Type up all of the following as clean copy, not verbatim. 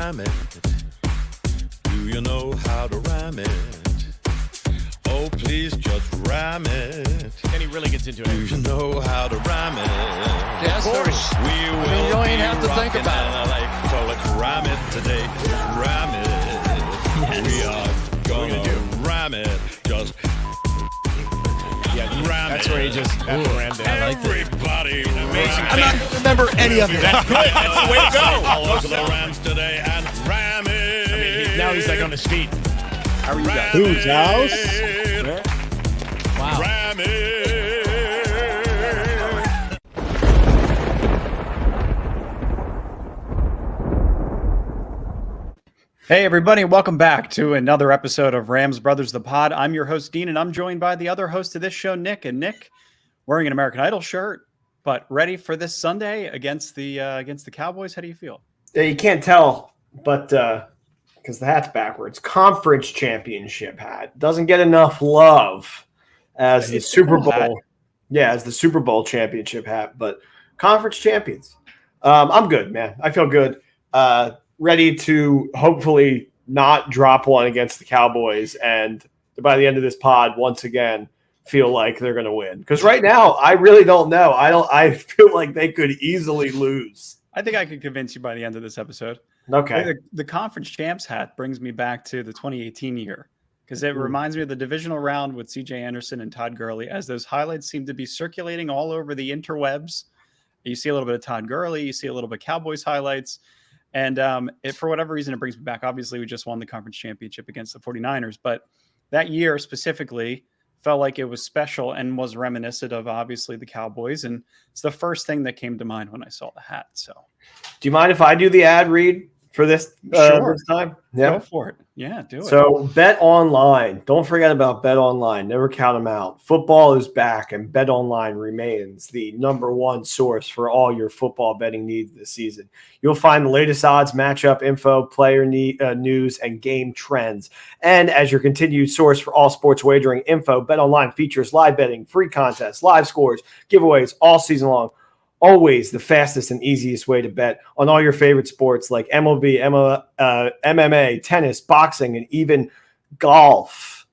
ram it? Do you know how to ram it? Oh, please just ram it. And he really gets into it. Do you know how to ram it? Yes, of course. We will you don't even be have to think rocking about LA. So let's ram it today. Ram it. Yes. We are gonna ram it. Just ram That's it. where he just rammed it. Everybody, I'm not going to remember any of it. That's good. That's the way to go. All over the Rams today and ram it. I mean, now he's like on his feet. How are you guys? Whose house? Wow. Ram it. Hey, everybody, welcome back to another episode of Rams Brothers the Pod. I'm your host, Dean, and I'm joined by the other host of this show, Nick. And Nick, wearing an American Idol shirt, but ready for this Sunday against the Cowboys. How do you feel? Yeah, you can't tell, but because the hat's backwards. Conference championship hat doesn't get enough love as the Super Bowl. Hat. Yeah, as the Super Bowl championship hat, but conference champions. I'm good, man. I feel good. Ready to hopefully not drop one against the Cowboys, and by the end of this pod, once again, feel like they're going to win. Because right now, I really don't know. I feel like they could easily lose. I think I could convince you by the end of this episode. Okay. The conference champs hat brings me back to the 2018 year because it reminds me of the divisional round with C.J. Anderson and Todd Gurley, as those highlights seem to be circulating all over the interwebs. You see a little bit of Todd Gurley, you see a little bit of Cowboys highlights. And for whatever reason, it brings me back. Obviously, we just won the conference championship against the 49ers. But that year specifically felt like it was special and was reminiscent of, obviously, the Cowboys. And it's the first thing that came to mind when I saw the hat. So, Do you mind if I do the ad read for this, Sure. this time? Go for it. Yeah, do it. So Bet Online. Don't forget about Bet Online. Never count them out. Football is back, and Bet Online remains the number one source for all your football betting needs this season. You'll find the latest odds, matchup info, player news, and game trends. And as your continued source for all sports wagering info, Bet Online features live betting, free contests, live scores, giveaways all season long. Always the fastest and easiest way to bet on all your favorite sports like MLB, MMA, tennis, boxing, and even golf.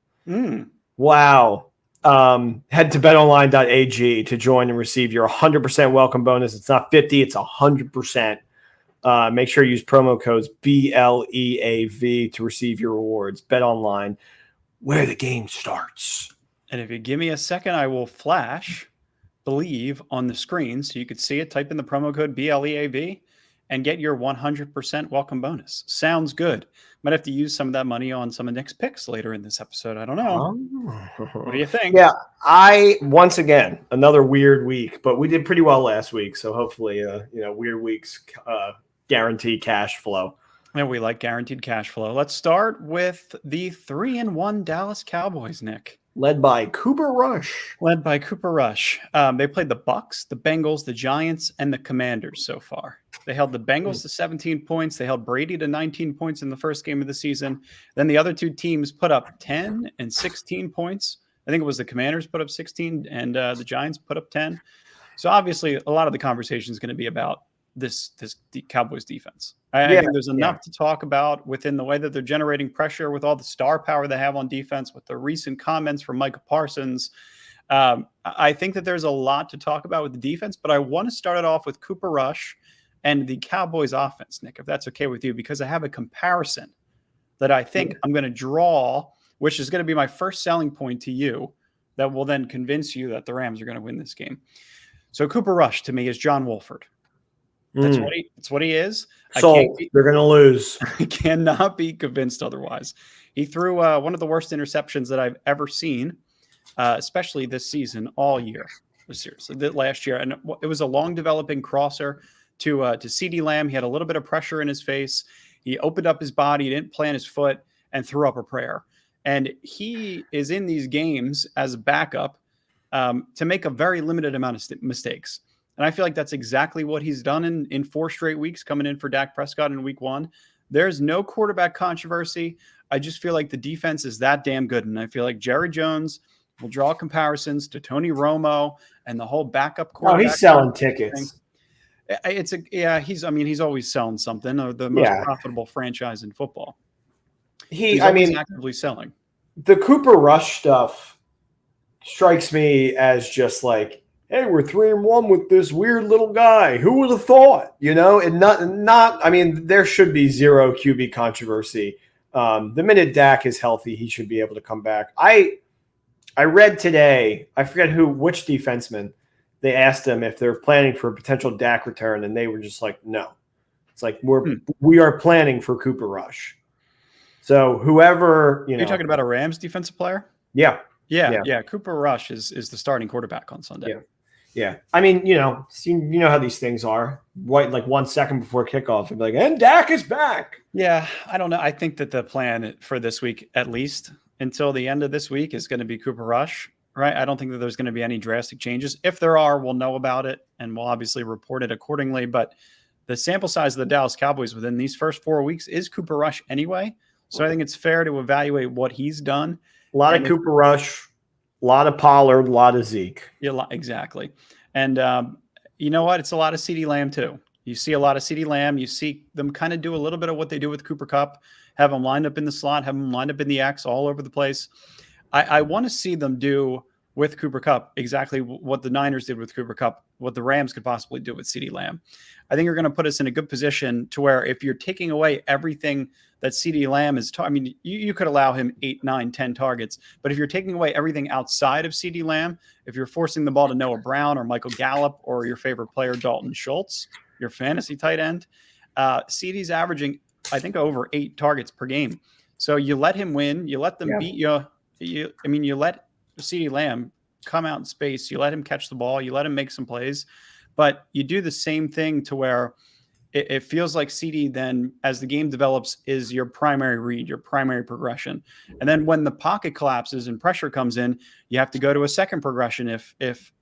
Wow. Head to betonline.ag to join and receive your 100% welcome bonus. It's not 50, it's 100%. Make sure you use promo codes BLEAV to receive your rewards. Bet Online, where the game starts. And if you give me a second, I will flash Believe on the screen so you could see it. Type in the promo code BLEAV and get your 100% welcome bonus. Sounds good. Might have to use some of that money on some of Nick's picks later in this episode. I don't know. What do you think? Yeah, once again, another weird week, but we did pretty well last week. So hopefully, weird weeks guarantee cash flow. And we like guaranteed cash flow. Let's start with the 3-1 Dallas Cowboys, Nick. Led by Cooper Rush. They played the Bucs, the Bengals, the Giants, and the Commanders so far. They held the Bengals to 17 points. They held Brady to 19 points in the first game of the season. Then the other two teams put up 10 and 16 points. I think it was the Commanders put up 16 and the Giants put up 10. So obviously a lot of the conversation is going to be about the Cowboys defense. I think there's enough to talk about within the way that they're generating pressure with all the star power they have on defense, with the recent comments from Micah Parsons. I think that there's a lot to talk about with the defense, but I want to start it off with Cooper Rush and the Cowboys offense, Nick, if that's okay with you, because I have a comparison that I think I'm going to draw, which is going to be my first selling point to you that will then convince you that the Rams are going to win this game. So Cooper Rush to me is John Wolford. That's what he is. So they're going to lose. I cannot be convinced otherwise. He threw one of the worst interceptions that I've ever seen, especially this season, all year. Seriously, last year. And it was a long developing crosser to CeeDee Lamb. He had a little bit of pressure in his face. He opened up his body, didn't plant his foot, and threw up a prayer. And he is in these games as a backup to make a very limited amount of mistakes. And I feel like that's exactly what he's done in 4 straight weeks coming in for Dak Prescott in week 1. There's no quarterback controversy. I just feel like the defense is that damn good. And I feel like Jerry Jones will draw comparisons to Tony Romo and the whole backup quarterback. Oh, he's selling tickets. He's always selling something. The most profitable franchise in football. He's always actively selling. The Cooper Rush stuff strikes me as just like, hey, we're 3-1 with this weird little guy. Who would have thought? And not. I mean, there should be zero QB controversy. The minute Dak is healthy, he should be able to come back. I read today, I forget which defenseman, they asked them if they're planning for a potential Dak return, and they were just like, no. It's like we are planning for Cooper Rush. So whoever, You're talking about a Rams defensive player? Yeah. Cooper Rush is the starting quarterback on Sunday. Yeah. I mean, you know how these things are. Right, like 1 second before kickoff, and be like, and Dak is back. Yeah, I don't know. I think that the plan for this week, at least until the end of this week, is going to be Cooper Rush. Right? I don't think that there's going to be any drastic changes. If there are, we'll know about it, and we'll obviously report it accordingly. But the sample size of the Dallas Cowboys within these first 4 weeks is Cooper Rush anyway. So I think it's fair to evaluate what he's done. A lot of Cooper Rush, a lot of Pollard, a lot of Zeke. Yeah, exactly. And you know what? It's a lot of CeeDee Lamb too. You see a lot of CeeDee Lamb. You see them kind of do a little bit of what they do with Cooper Kupp, have them lined up in the slot, have them lined up in the X all over the place. I want to see them do with Cooper Kupp exactly what the Niners did with Cooper Kupp, what the Rams could possibly do with CeeDee Lamb. I think you're going to put us in a good position to where if you're taking away everything that CeeDee Lamb is, you could allow him 8, 9, 10 targets, but if you're taking away everything outside of CeeDee Lamb, if you're forcing the ball to Noah Brown or Michael Gallup or your favorite player, Dalton Schultz, your fantasy tight end, CeeDee's averaging, I think, over 8 targets per game. So you let him win. You let them beat you. You let CeeDee Lamb come out in space. You let him catch the ball. You let him make some plays. But you do the same thing to where it feels like CeeDee then, as the game develops, is your primary read, your primary progression. And then when the pocket collapses and pressure comes in, you have to go to a second progression if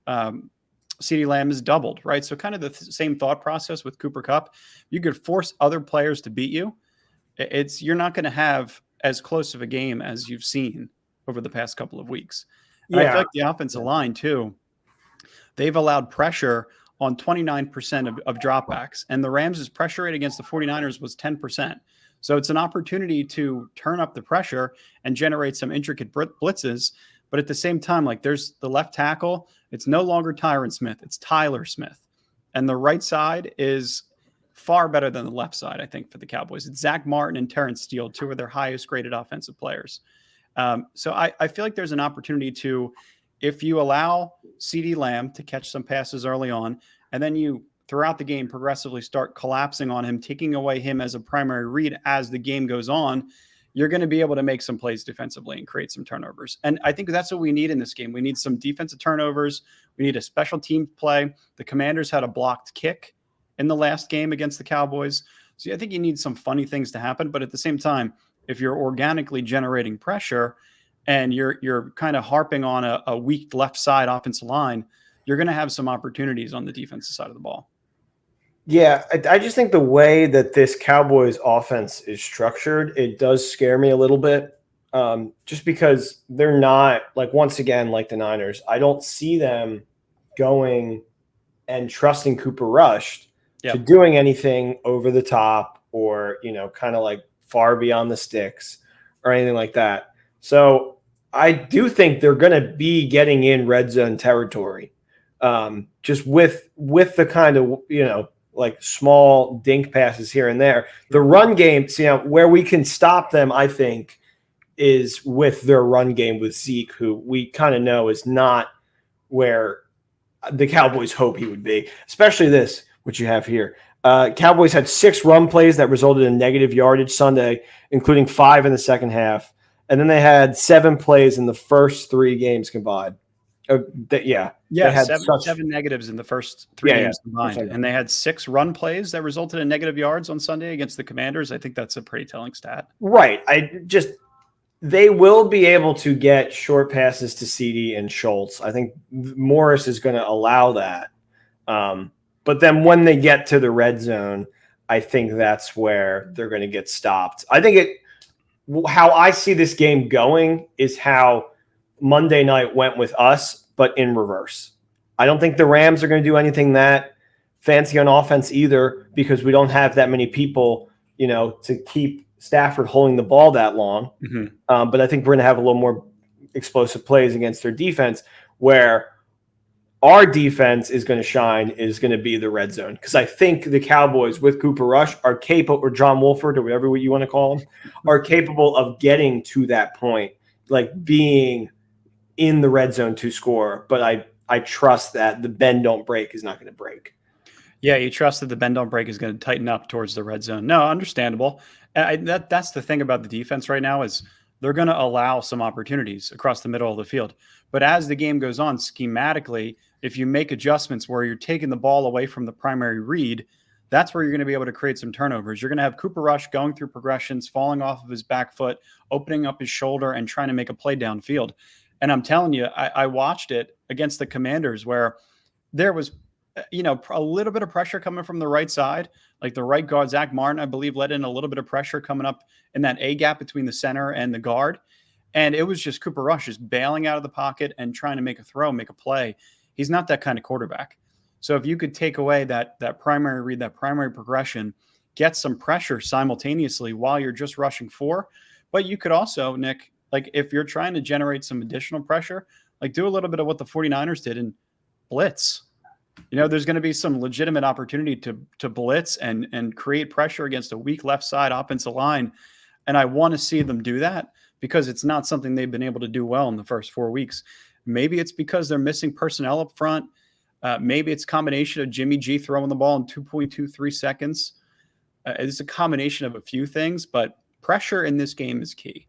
CeeDee Lamb is doubled, right? So kind of the same thought process with Cooper Kupp. You could force other players to beat you. You're not going to have as close of a game as you've seen over the past couple of weeks. And I feel like the offensive line too, they've allowed pressure on 29% of dropbacks, and the Rams' pressure rate against the 49ers was 10%. So it's an opportunity to turn up the pressure and generate some intricate blitzes. But at the same time, like, there's the left tackle. It's no longer Tyron Smith. It's Tyler Smith. And the right side is far better than the left side, I think, for the Cowboys. It's Zach Martin and Terrence Steele, two of their highest graded offensive players. So I feel like there's an opportunity to, if you allow CeeDee Lamb to catch some passes early on, and then you throughout the game progressively start collapsing on him, taking away him as a primary read as the game goes on, you're going to be able to make some plays defensively and create some turnovers. And I think that's what we need in this game. We need some defensive turnovers. We need a special team play. The Commanders had a blocked kick in the last game against the Cowboys. So I think you need some funny things to happen. But at the same time, if you're organically generating pressure and you're kind of harping on a weak left side offensive line, you're going to have some opportunities on the defensive side of the ball. Yeah, I just think the way that this Cowboys offense is structured, it does scare me a little bit. Just because they're not, like, once again, like the Niners, I don't see them going and trusting Cooper Rush to doing anything over the top or, kind of like far beyond the sticks or anything like that. So I do think they're going to be getting in red zone territory, just with the kind of, like small dink passes here and there. The run game, where we can stop them, I think, is with their run game with Zeke, who we kind of know is not where the Cowboys hope he would be, especially this, which you have here. Cowboys had 6 run plays that resulted in negative yardage Sunday, including 5 in the second half. And then they had 7 plays in the first 3 games combined. They had 7 negatives in the first 3 games combined. And they had 6 run plays that resulted in negative yards on Sunday against the Commanders. I think that's a pretty telling stat. Right. They will be able to get short passes to CeeDee and Schultz. I think Morris is going to allow that. But then when they get to the red zone, I think that's where they're going to get stopped. I think how I see this game going is how Monday night went with us, but in reverse. I don't think the Rams are going to do anything that fancy on offense either because we don't have that many people, to keep Stafford holding the ball that long. But I think we're going to have a little more explosive plays against their defense where our defense is going to shine is going to be the red zone. Because I think the Cowboys with Cooper Rush are capable, or John Wolford, or whatever you want to call him, are capable of getting to that point, like being in the red zone to score. But I trust that the bend don't break is not going to break. Yeah, you trust that the bend don't break is going to tighten up towards the red zone. No, understandable. That's the thing about the defense right now is they're going to allow some opportunities across the middle of the field. But as the game goes on, schematically, if you make adjustments where you're taking the ball away from the primary read, that's where you're going to be able to create some turnovers. You're going to have Cooper Rush going through progressions, falling off of his back foot, opening up his shoulder, and trying to make a play downfield. And I'm telling you, I watched it against the Commanders where there was a little bit of pressure coming from the right side. Like the right guard, Zach Martin, I believe, let in a little bit of pressure coming up in that A gap between the center and the guard. And it was just Cooper Rush just bailing out of the pocket and trying to make a throw, make a play. He's not that kind of quarterback. So if you could take away that primary read, that primary progression, get some pressure simultaneously while you're just rushing four. But you could also, Nick, like if you're trying to generate some additional pressure, like do a little bit of what the 49ers did and blitz. There's going to be some legitimate opportunity to blitz and create pressure against a weak left side offensive line. And I want to see them do that because it's not something they've been able to do well in the first 4 weeks. Maybe it's because they're missing personnel up front. Maybe it's a combination of Jimmy G throwing the ball in 2.23 seconds. It's a combination of a few things, but pressure in this game is key.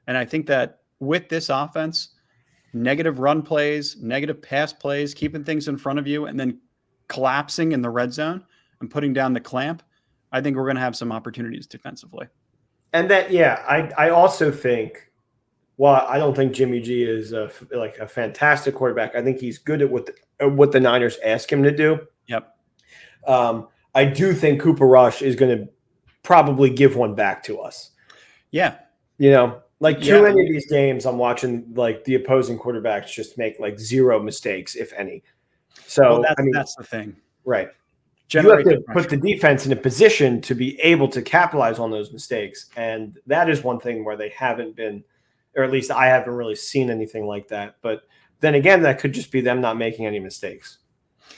And I think that with this offense, negative run plays, negative pass plays, keeping things in front of you, and then collapsing in the red zone and putting down the clamp, I think we're going to have some opportunities defensively. And that, I also think, well, I don't think Jimmy G is a fantastic quarterback. I think he's good at what the Niners ask him to do. Yep. I do think Cooper Rush is going to probably give one back to us. Yeah. Too many of these games I'm watching, like the opposing quarterbacks just make like zero mistakes, if any. So that's the thing. Right. Generate you have to put the defense in a position to be able to capitalize on those mistakes. And that is one thing where they haven't been, or at least I haven't really seen anything like that. But then again, that could just be them not making any mistakes,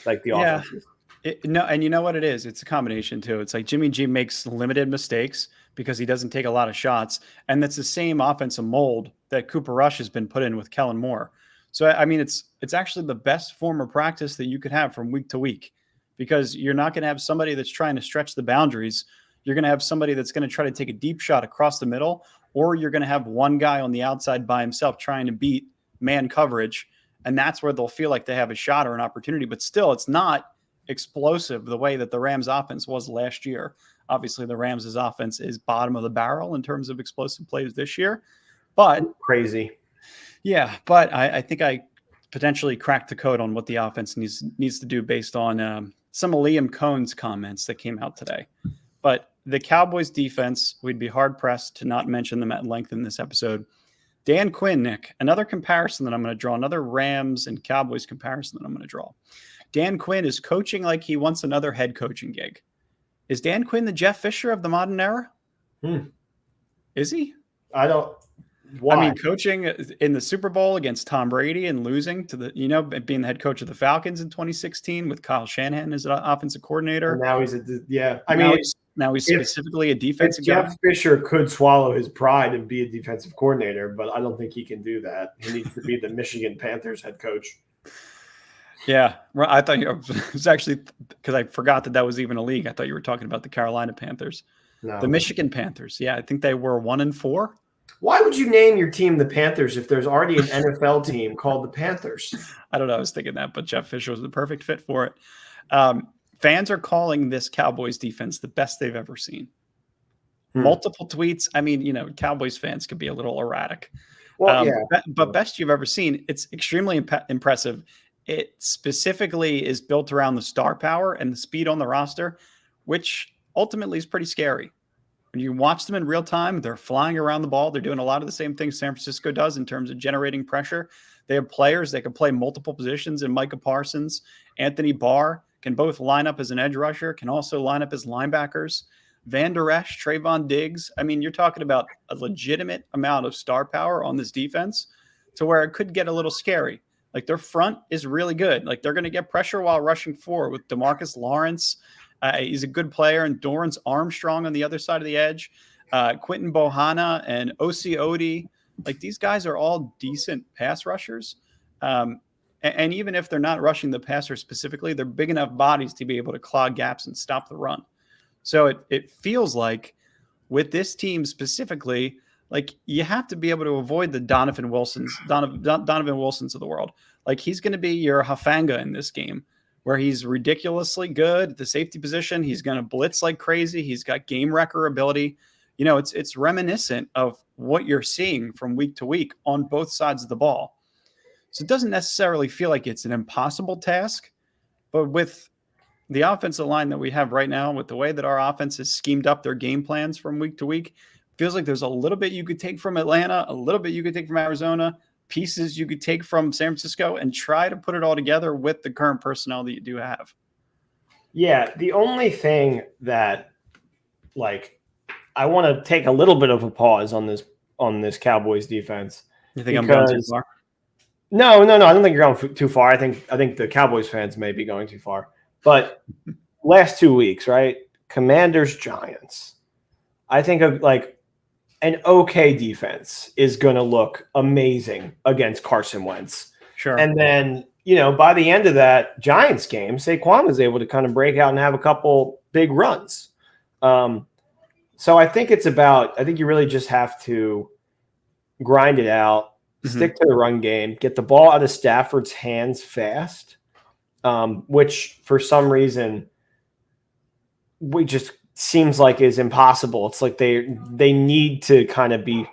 like the offense. And you know what it is? It's a combination too. It's like Jimmy G makes limited mistakes because he doesn't take a lot of shots. And that's the same offensive mold that Cooper Rush has been put in with Kellen Moore. So, I mean, it's actually the best form of practice that you could have from week to week because you're not going to have somebody that's trying to stretch the boundaries. You're going to have somebody that's going to try to take a deep shot across the middle, or you're going to have one guy on the outside by himself trying to beat man coverage. And that's where they'll feel like they have a shot or an opportunity. But still, it's not explosive the way that the Rams offense was last year. Obviously, the Rams' offense is bottom of the barrel in terms of explosive plays this year. But crazy. Yeah, but I think I potentially cracked the code on what the offense needs to do based on some of Liam Cohn's comments that came out today. But the Cowboys defense, we'd be hard-pressed to not mention them at length in this episode. Dan Quinn, Nick, another comparison that I'm going to draw, another Rams and Cowboys comparison that I'm going to draw. Dan Quinn is coaching like he wants another head coaching gig. Is Dan Quinn the Jeff Fisher of the modern era? Is he? I don't. Why? I mean, coaching in the Super Bowl against Tom Brady and losing to being the head coach of the Falcons in 2016 with Kyle Shanahan as an offensive coordinator. And now he's now he's specifically a defensive guy. Jeff Fisher could swallow his pride and be a defensive coordinator, but I don't think he can do that. He needs to be the Michigan Panthers head coach. Yeah, I thought it was actually because I forgot that was even a league. I thought you were talking about the Carolina Panthers, the Michigan Panthers. Yeah, I think they were 1-4. Why would you name your team the Panthers if there's already an NFL team called the Panthers? I don't know. I was thinking that, but Jeff Fisher was the perfect fit for it. Fans are calling this Cowboys defense the best they've ever seen. Multiple tweets. I mean, Cowboys fans could be a little erratic. Well, but best you've ever seen. It's extremely impressive. It specifically is built around the star power and the speed on the roster, which ultimately is pretty scary. When you watch them in real time, they're flying around the ball. They're doing a lot of the same things San Francisco does in terms of generating pressure. They have players that can play multiple positions in Micah Parsons, Anthony Barr, can both line up as an edge rusher, can also line up as linebackers. Van Der Esch, Trayvon Diggs. I mean, you're talking about a legitimate amount of star power on this defense to where it could get a little scary. Like their front is really good. Like they're going to get pressure while rushing forward with DeMarcus Lawrence. He's a good player. And Dorrance Armstrong on the other side of the edge. Quentin Bohanna and O.C. Odie. Like these guys are all decent pass rushers. And even if they're not rushing the passer specifically, they're big enough bodies to be able to clog gaps and stop the run. So it feels like with this team specifically, like you have to be able to avoid the Donovan Wilsons of the world. Like he's going to be your Hafanga in this game, where he's ridiculously good at the safety position. He's going to blitz like crazy. He's got game wrecker ability. You know, it's reminiscent of what you're seeing from week to week on both sides of the ball. So it doesn't necessarily feel like it's an impossible task, but with the offensive line that we have right now, with the way that our offense has schemed up their game plans from week to week, feels like there's a little bit you could take from Atlanta, a little bit you could take from Arizona, pieces you could take from San Francisco, and try to put it all together with the current personnel that you do have. Yeah, the only thing that, like, I want to take a little bit of a pause on this Cowboys defense. You think I'm going too far? No. I don't think you're going too far. I think the Cowboys fans may be going too far. But last 2 weeks, right? Commanders, Giants. I think of like an okay defense is going to look amazing against Carson Wentz. Sure. And then, by the end of that Giants game, Saquon was able to kind of break out and have a couple big runs. So I think you really just have to grind it out, stick to the run game, get the ball out of Stafford's hands fast, which for some reason we just seems like is impossible. It's like they need to kind of be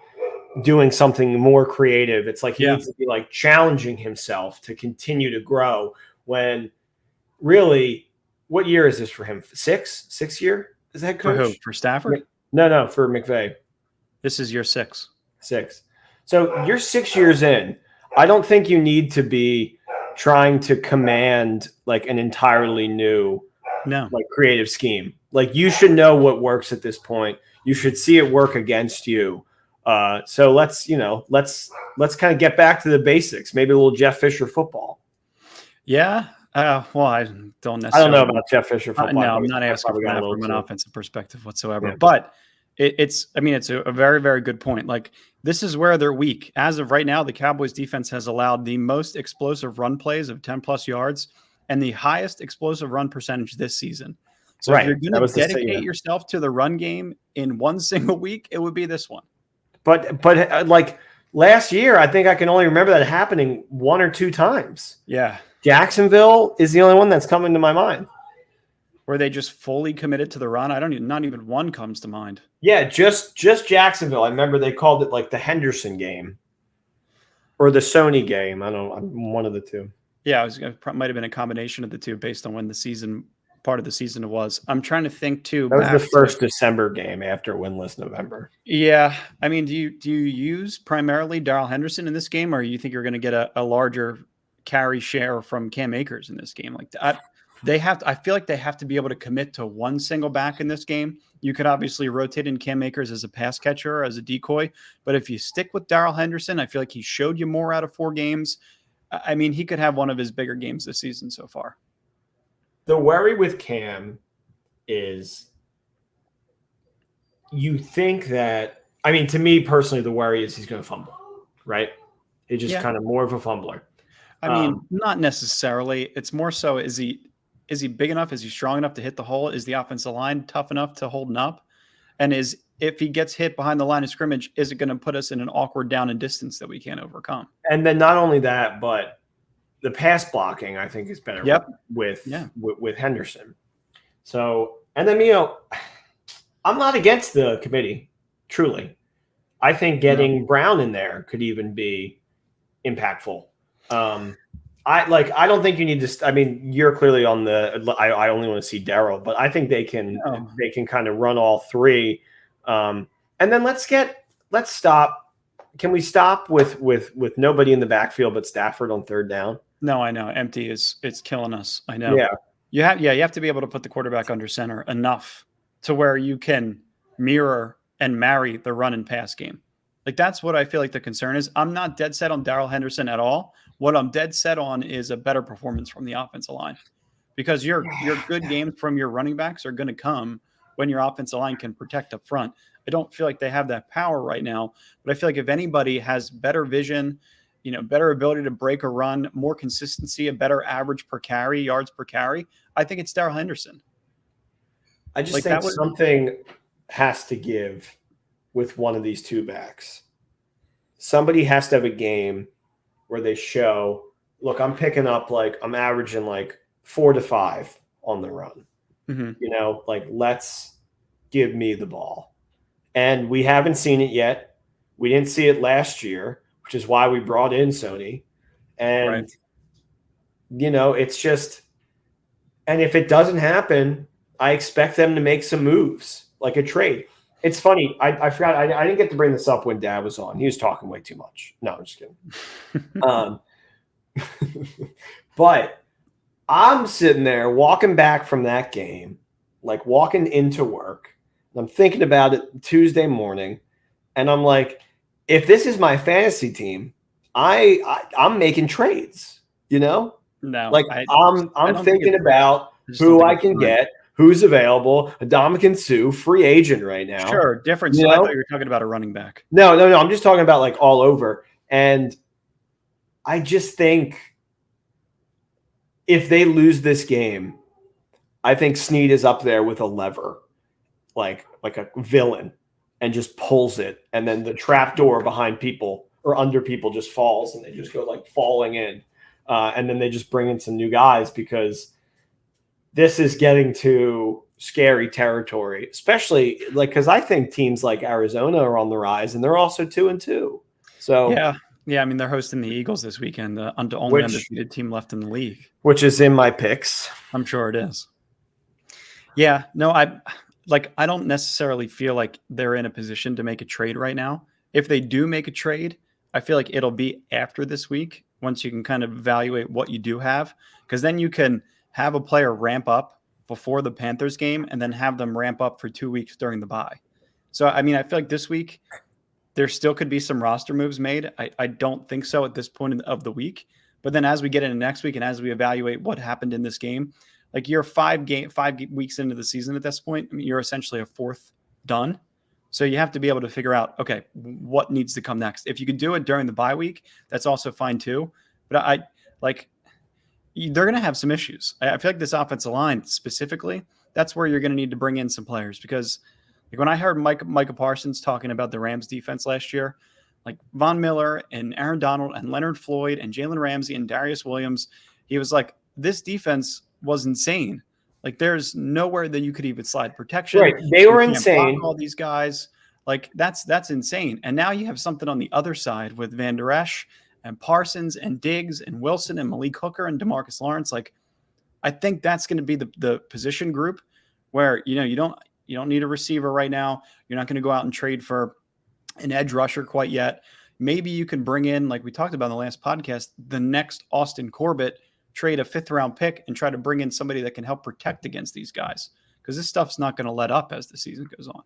doing something more creative. It's like he needs to be like challenging himself to continue to grow, when really, what year is this for him? Sixth year as head coach? For who? For Stafford? No, for McVay. This is year 6. 6. So you're 6 years in. I don't think you need to be trying to command like an entirely new creative scheme. Like you should know what works at this point. You should see it work against you. So let's kind of get back to the basics. Maybe a little Jeff Fisher football. Yeah. Well, I don't necessarily. I don't know about Jeff Fisher football. No, I'm not asking for that from an offensive perspective whatsoever. Yeah. But it's a very, very good point. Like this is where they're weak. As of right now, the Cowboys defense has allowed the most explosive run plays of 10 plus yards and the highest explosive run percentage this season. So if you're going to dedicate yourself to the run game in one single week, it would be this one. But like last year, I think I can only remember that happening 1 or 2 times. Yeah. Jacksonville is the only one that's coming to my mind. Were they just fully committed to the run? Not even one comes to mind. Yeah, just Jacksonville. I remember they called it like the Henderson game or the Sony game. I don't know, one of the two. Yeah, might have been a combination of the two based on when part of the season it was. I'm trying to think too. That was the first December game after winless November. Yeah. I mean, do you use primarily Darrell Henderson in this game, or you think you're going to get a larger carry share from Cam Akers in this game? Like I feel like they have to be able to commit to one single back in this game. You could obviously rotate in Cam Akers as a pass catcher, as a decoy, but if you stick with Darrell Henderson, I feel like he showed you more out of 4 games. I mean, he could have one of his bigger games this season so far. The worry with Cam is you think that, I mean, to me personally, the worry is he's going to fumble, right? He's just kind of more of a fumbler. I mean, not necessarily. It's more so, is he big enough? Is he strong enough to hit the hole? Is the offensive line tough enough to hold him up? And if he gets hit behind the line of scrimmage, is it going to put us in an awkward down and distance that we can't overcome? And then not only that, but the pass blocking, I think, is better with Henderson. So, and then, I'm not against the committee, truly. I think getting Brown in there could even be impactful. I don't think you need to. I mean, you're clearly on the. I only want to see Darryl, but I think they can kind of run all 3, and then let's stop. Can we stop with nobody in the backfield but Stafford on 3rd down? No, I know. Empty it's killing us. I know. Yeah. You have to be able to put the quarterback under center enough to where you can mirror and marry the run and pass game. Like that's what I feel like the concern is. I'm not dead set on Darrell Henderson at all. What I'm dead set on is a better performance from the offensive line. Because your good games from your running backs are going to come when your offensive line can protect up front. I don't feel like they have that power right now, but I feel like if anybody has better vision, better ability to break a run, more consistency, a better average per carry, yards per carry, I think it's Darrell Henderson. I just think something has to give with one of these two backs. Somebody has to have a game where they show, look, I'm picking up I'm averaging 4 to 5 on the run. Mm-hmm. Let's give me the ball. And we haven't seen it yet. We didn't see it last year, which is why we brought in Sony. And, it's just – and if it doesn't happen, I expect them to make some moves, like a trade. It's funny. I forgot. I didn't get to bring this up when Dad was on. He was talking way too much. No, I'm just kidding. But I'm sitting there walking back from that game, walking into work. And I'm thinking about it Tuesday morning. And I'm like, if this is my fantasy team, I'm making trades, No, I'm thinking about who I can get, who's available. Ndamukong Suh, free agent right now. Sure, different. So I thought you were talking about a running back. No. I'm just talking about all over. And I just think if they lose this game, I think Snead is up there with a lever, like a villain, and just pulls it. And then the trap door behind people or under people just falls and they just go falling in. And then they just bring in some new guys because this is getting to scary territory, especially because I think teams like Arizona are on the rise and they're also 2-2. So yeah. I mean, they're hosting the Eagles this weekend, the only undefeated team left in the league, which is in my picks. I'm sure it is. Yeah, no, I don't necessarily feel like they're in a position to make a trade right now. If they do make a trade, I feel like it'll be after this week once you can kind of evaluate what you do have, because then you can have a player ramp up before the Panthers game and then have them ramp up for 2 weeks during the bye. So, I mean, I feel like this week there still could be some roster moves made. I don't think so at this point of the week. But then as we get into next week and as we evaluate what happened in this game, you're 5 weeks into the season at this point. I mean, you're essentially a fourth done. So you have to be able to figure out, okay, what needs to come next. If you could do it during the bye week, that's also fine too. But they're going to have some issues. I feel like this offensive line specifically, that's where you're going to need to bring in some players because when I heard Micah Parsons talking about the Rams defense last year, Von Miller and Aaron Donald and Leonard Floyd and Jalen Ramsey and Darius Williams, he was like, this defense was insane. There's nowhere that you could even slide protection. Right. They were insane. All these guys, that's insane. And now you have something on the other side with Van Der Esch and Parsons and Diggs and Wilson and Malik Hooker and DeMarcus Lawrence. I think that's going to be the position group where, you don't need a receiver right now. You're not going to go out and trade for an edge rusher quite yet. Maybe you can bring in, like we talked about in the last podcast, the next Austin Corbett, trade a 5th-round pick and try to bring in somebody that can help protect against these guys because this stuff's not going to let up as the season goes on.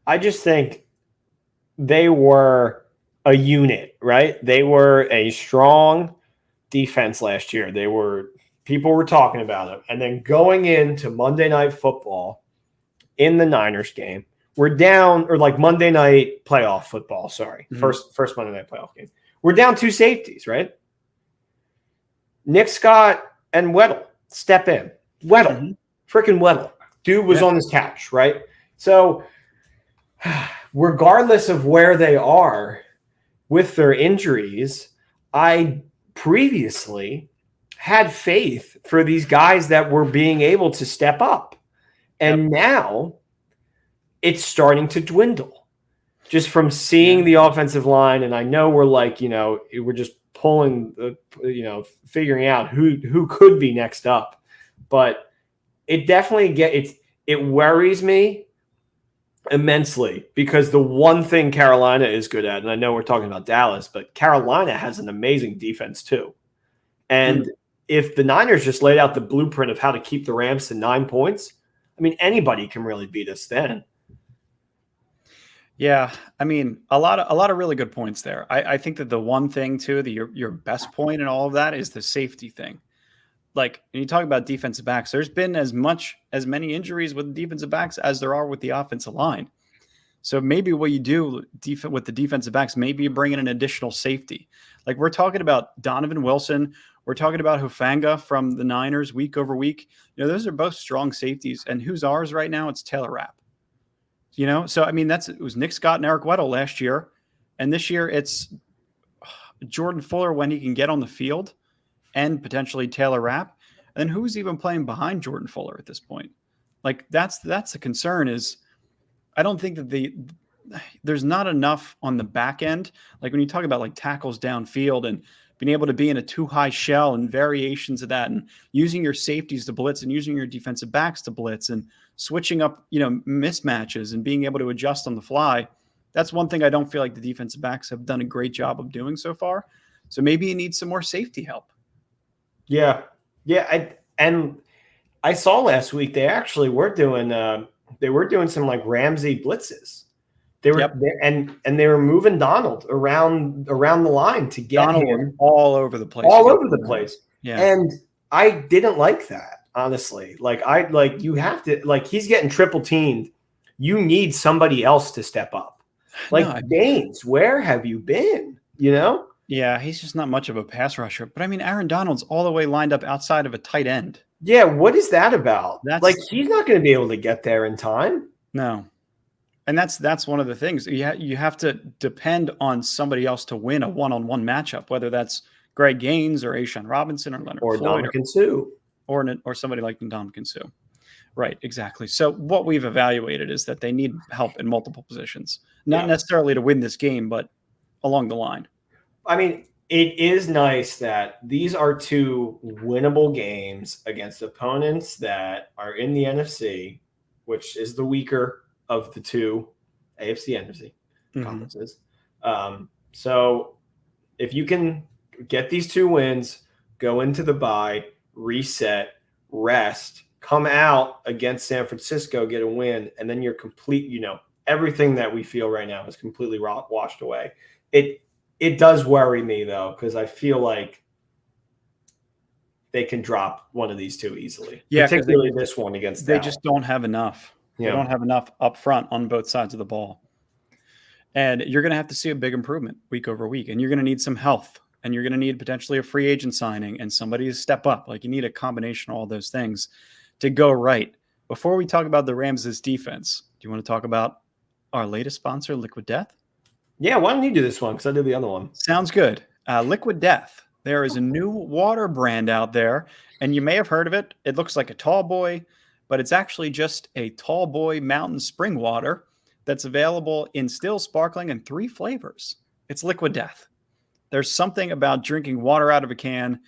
I just think they were a unit, right? They were a strong defense last year. People were talking about them. And then going into Monday Night Football in the Niners game, we're down, or Monday Night Playoff Football, sorry. Mm-hmm. First Monday Night Playoff game. We're down 2 safeties, right? Nick Scott and Weddle step in. Freaking Weddle. Dude was on his couch, right? So regardless of where they are with their injuries, I previously had faith for these guys that were being able to step up. And now it's starting to dwindle just from seeing the offensive line. And I know we're we're just pulling, figuring out who could be next up. But it definitely it worries me immensely because the one thing Carolina is good at, and I know we're talking about Dallas, but Carolina has an amazing defense too. And if the Niners just laid out the blueprint of how to keep the Rams to 9 points, I mean, anybody can really beat us then. Yeah, I mean, a lot of really good points there. I think that the one thing too, your best point in all of that is the safety thing. Like, when you talk about defensive backs, there's been as many injuries with defensive backs as there are with the offensive line. So maybe what you do with the defensive backs, maybe you bring in an additional safety. Like, we're talking about Donovan Wilson, we're talking about Hufanga from the Niners week over week. Those are both strong safeties. And who's ours right now? It's Taylor Rapp. So I mean, it was Nick Scott and Eric Weddle last year, and this year it's Jordan Fuller when he can get on the field, and potentially Taylor Rapp. And then who's even playing behind Jordan Fuller at this point? Like, that's the concern. Is I don't think that there's not enough on the back end. Like, when you talk about like tackles downfield and being able to be in a too high shell and variations of that, and using your safeties to blitz and using your defensive backs to blitz and switching up, mismatches and being able to adjust on the fly. That's one thing I don't feel like the defensive backs have done a great job of doing so far. So maybe you need some more safety help. Yeah. Yeah. I saw last week they actually were doing some like Ramsey blitzes. They were and they were moving Donald around the line to get him all over the place. Yeah. And I didn't like that, honestly. You have to, he's getting triple teamed. You need somebody else to step up. Baines, where have you been? Yeah, he's just not much of a pass rusher. But I mean, Aaron Donald's all the way lined up outside of a tight end. Yeah, what is that about? He's not going to be able to get there in time. No. And that's one of the things. You have to depend on somebody else to win a one-on-one matchup, whether that's Greg Gaines or Ashawn Robinson or Leonard Floyd Ndamukong Suh. Or somebody like Ndamukong Suh. Right, exactly. So what we've evaluated is that they need help in multiple positions, not necessarily to win this game, but along the line. I mean, it is nice that these are two winnable games against opponents that are in the NFC, which is the weaker of the two AFC NFC conferences. So if you can get these 2 wins, go into the bye, reset, rest, come out against San Francisco, get a win, and then you're complete, everything that we feel right now is completely washed away. It does worry me, though, because I feel like they can drop one of these two easily. Yeah, particularly this one against They Dallas. just don't have enough. Yeah. They don't have enough up front on both sides of the ball. And you're going to have to see a big improvement week over week. And you're going to need some health. And you're going to need potentially a free agent signing and somebody to step up. You need a combination of all those things to go right. Before we talk about the Rams' defense, do you want to talk about our latest sponsor, Liquid Death? Yeah, why don't you do this one? Because I did the other one. Sounds good. Liquid Death. There is a new water brand out there, and you may have heard of it. It looks like a tall boy, but it's actually just a tall boy mountain spring water that's available in still, sparkling, and 3 flavors. It's Liquid Death. There's something about drinking water out of a can.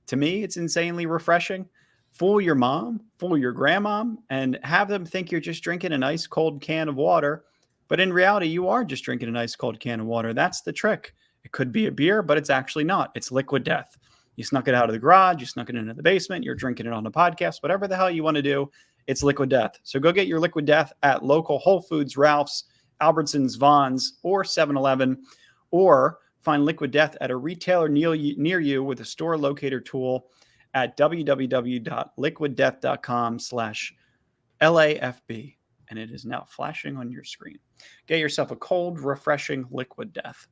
To me, it's insanely refreshing. Fool your mom, fool your grandma, and have them think you're just drinking an ice cold can of water. But in reality, you are just drinking an ice cold can of water. That's the trick. It could be a beer, but it's actually not. It's Liquid Death. You snuck it out of the garage. You snuck it into the basement. You're drinking it on the podcast. Whatever the hell you want to do, it's Liquid Death. So go get your Liquid Death at local Whole Foods, Ralph's, Albertsons, Vons, or 7-Eleven, or find Liquid Death at a retailer near you with a store locator tool at www.liquiddeath.com/LAFB. And it is now flashing on your screen. Get yourself a cold, refreshing Liquid Death.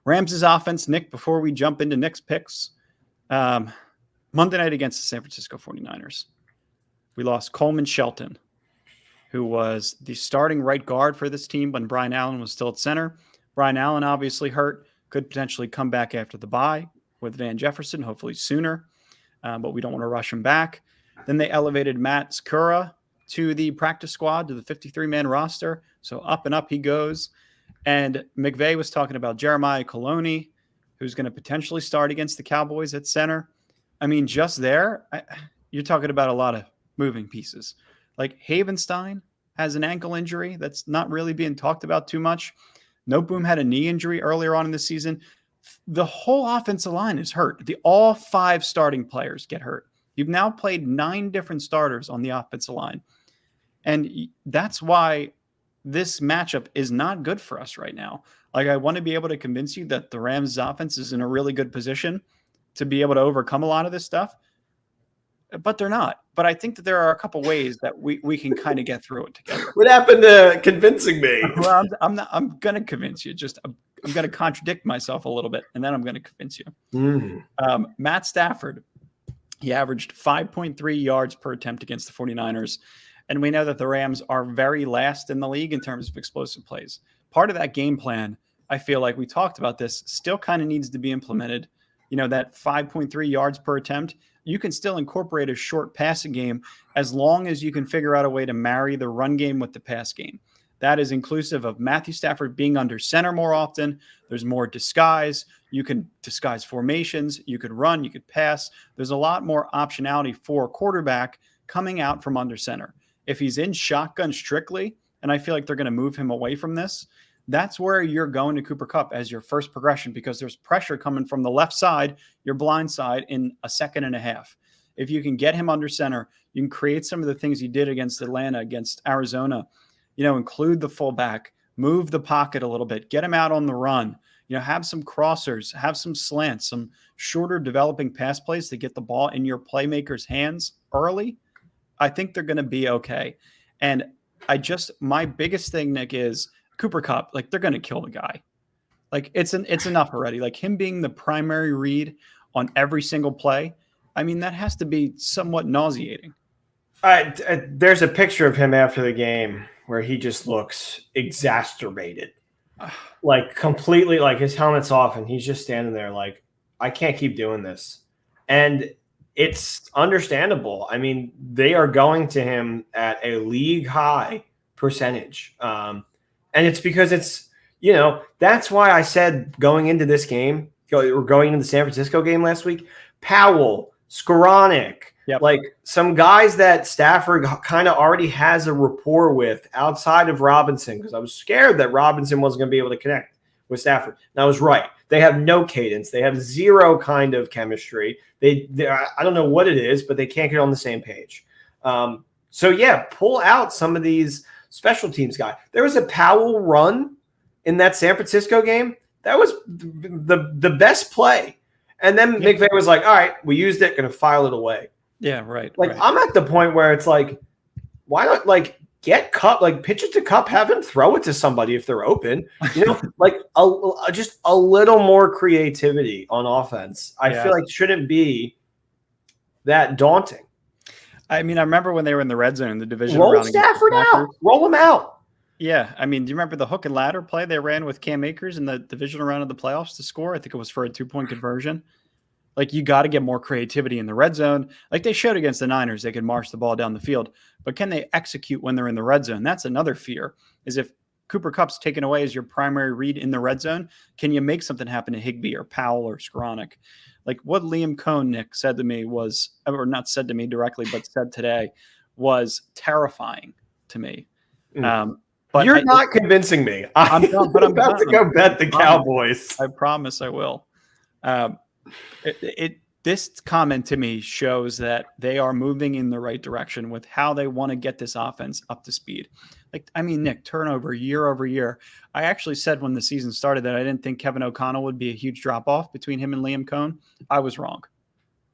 Rams' offense, Nick, before we jump into Nick's picks, Monday night against the San Francisco 49ers, we lost Coleman Shelton, who was the starting right guard for this team when Brian Allen was still at center. Brian Allen obviously hurt, could potentially come back after the bye with Van Jefferson, hopefully sooner, but we don't want to rush him back. Then they elevated Matt Skura to the practice squad, to the 53-man roster. So up and up he goes. And McVay was talking about Jeremiah Coloni, who's going to potentially start against the Cowboys at center. I mean, just there, you're talking about a lot of moving pieces. Like Havenstein has an ankle injury that's not really being talked about too much. Noteboom had a knee injury earlier on in the season. the whole offensive line is hurt. All 5 starting players get hurt. You've now played 9 different starters on the offensive line. And that's why this matchup is not good for us right now. Like, I want to be able to convince you that the Rams offense is in a really good position to be able to overcome a lot of this stuff, but they're not. But I think that there are a couple ways that we can kind of get through it together. What happened to convincing me? Well, I'm going to convince you. I'm going to contradict myself a little bit, and then I'm going to convince you. Matt Stafford, he averaged 5.3 yards per attempt against the 49ers. And we know that the Rams are very last in the league in terms of explosive plays. Part of that game plan, I feel like we talked about this, still kind of needs to be implemented. You know, that 5.3 yards per attempt, you can still incorporate a short passing game as long as you can figure out a way to marry the run game with the pass game. That is inclusive of Matthew Stafford being under center more often. There's more disguise. You can disguise formations. You could run. You could pass. There's a lot more optionality for a quarterback coming out from under center. If he's in shotgun strictly, and I feel like they're going to move him away from this, that's where you're going to Cooper Kupp as your first progression, because there's pressure coming from the left side, your blind side, in a second and a half. If you can get him under center, you can create some of the things you did against Atlanta, against Arizona, include the fullback, move the pocket a little bit, get him out on the run, have some crossers, have some slants, some shorter developing pass plays to get the ball in your playmakers' hands early. I think they're going to be okay. And my biggest thing, Nick, is Cooper Kupp. Like, they're going to kill the guy. Like, it's enough already. Like, him being the primary read on every single play, I mean, that has to be somewhat nauseating. There's a picture of him after the game where he just looks exacerbated. Like, completely, like, his helmet's off and he's just standing there like, I can't keep doing this. And it's understandable. I mean, they are going to him at a league high percentage. And it's because that's why I said going into this game, going into the San Francisco game last week, Powell, Skoranek, like some guys that Stafford kind of already has a rapport with outside of Robinson, because I was scared that Robinson wasn't going to be able to connect with Stafford. And I was right. They have no cadence. They have zero kind of chemistry. I don't know what it is, but they can't get on the same page. Pull out some of these special teams guys. There was a Powell run in that San Francisco game. That was the best play. And then McVay was like, all right, we used it, going to file it away. Yeah, right. Like, right. I'm at the point where it's like, why not, like, get Kupp, like, pitch it to Kupp, have him throw it to somebody if they're open. Like, just a little more creativity on offense. I feel like shouldn't be that daunting. I mean, I remember when they were in the red zone in the division. Roll Stafford out. Roll him out. Yeah. I mean, do you remember the hook and ladder play they ran with Cam Akers in the divisional round of the playoffs to score? I think it was for a 2-point conversion. Like, you got to get more creativity in the red zone. Like they showed against the Niners, they could march the ball down the field. But can they execute when they're in the red zone? That's another fear, is if Cooper Kupp's taken away as your primary read in the red zone, can you make something happen to Higbee or Powell or Skoranek? Like what Liam Cohn, Nick, said to me was, or not said to me directly, but said today, was terrifying to me. But you're not convincing me. I'm about to go bet the Cowboys. I promise I will. This comment to me shows that they are moving in the right direction with how they want to get this offense up to speed. Like, I mean, Nick, turnover year over year. I actually said when the season started that I didn't think Kevin O'Connell would be a huge drop off between him and Liam Cohn. I was wrong.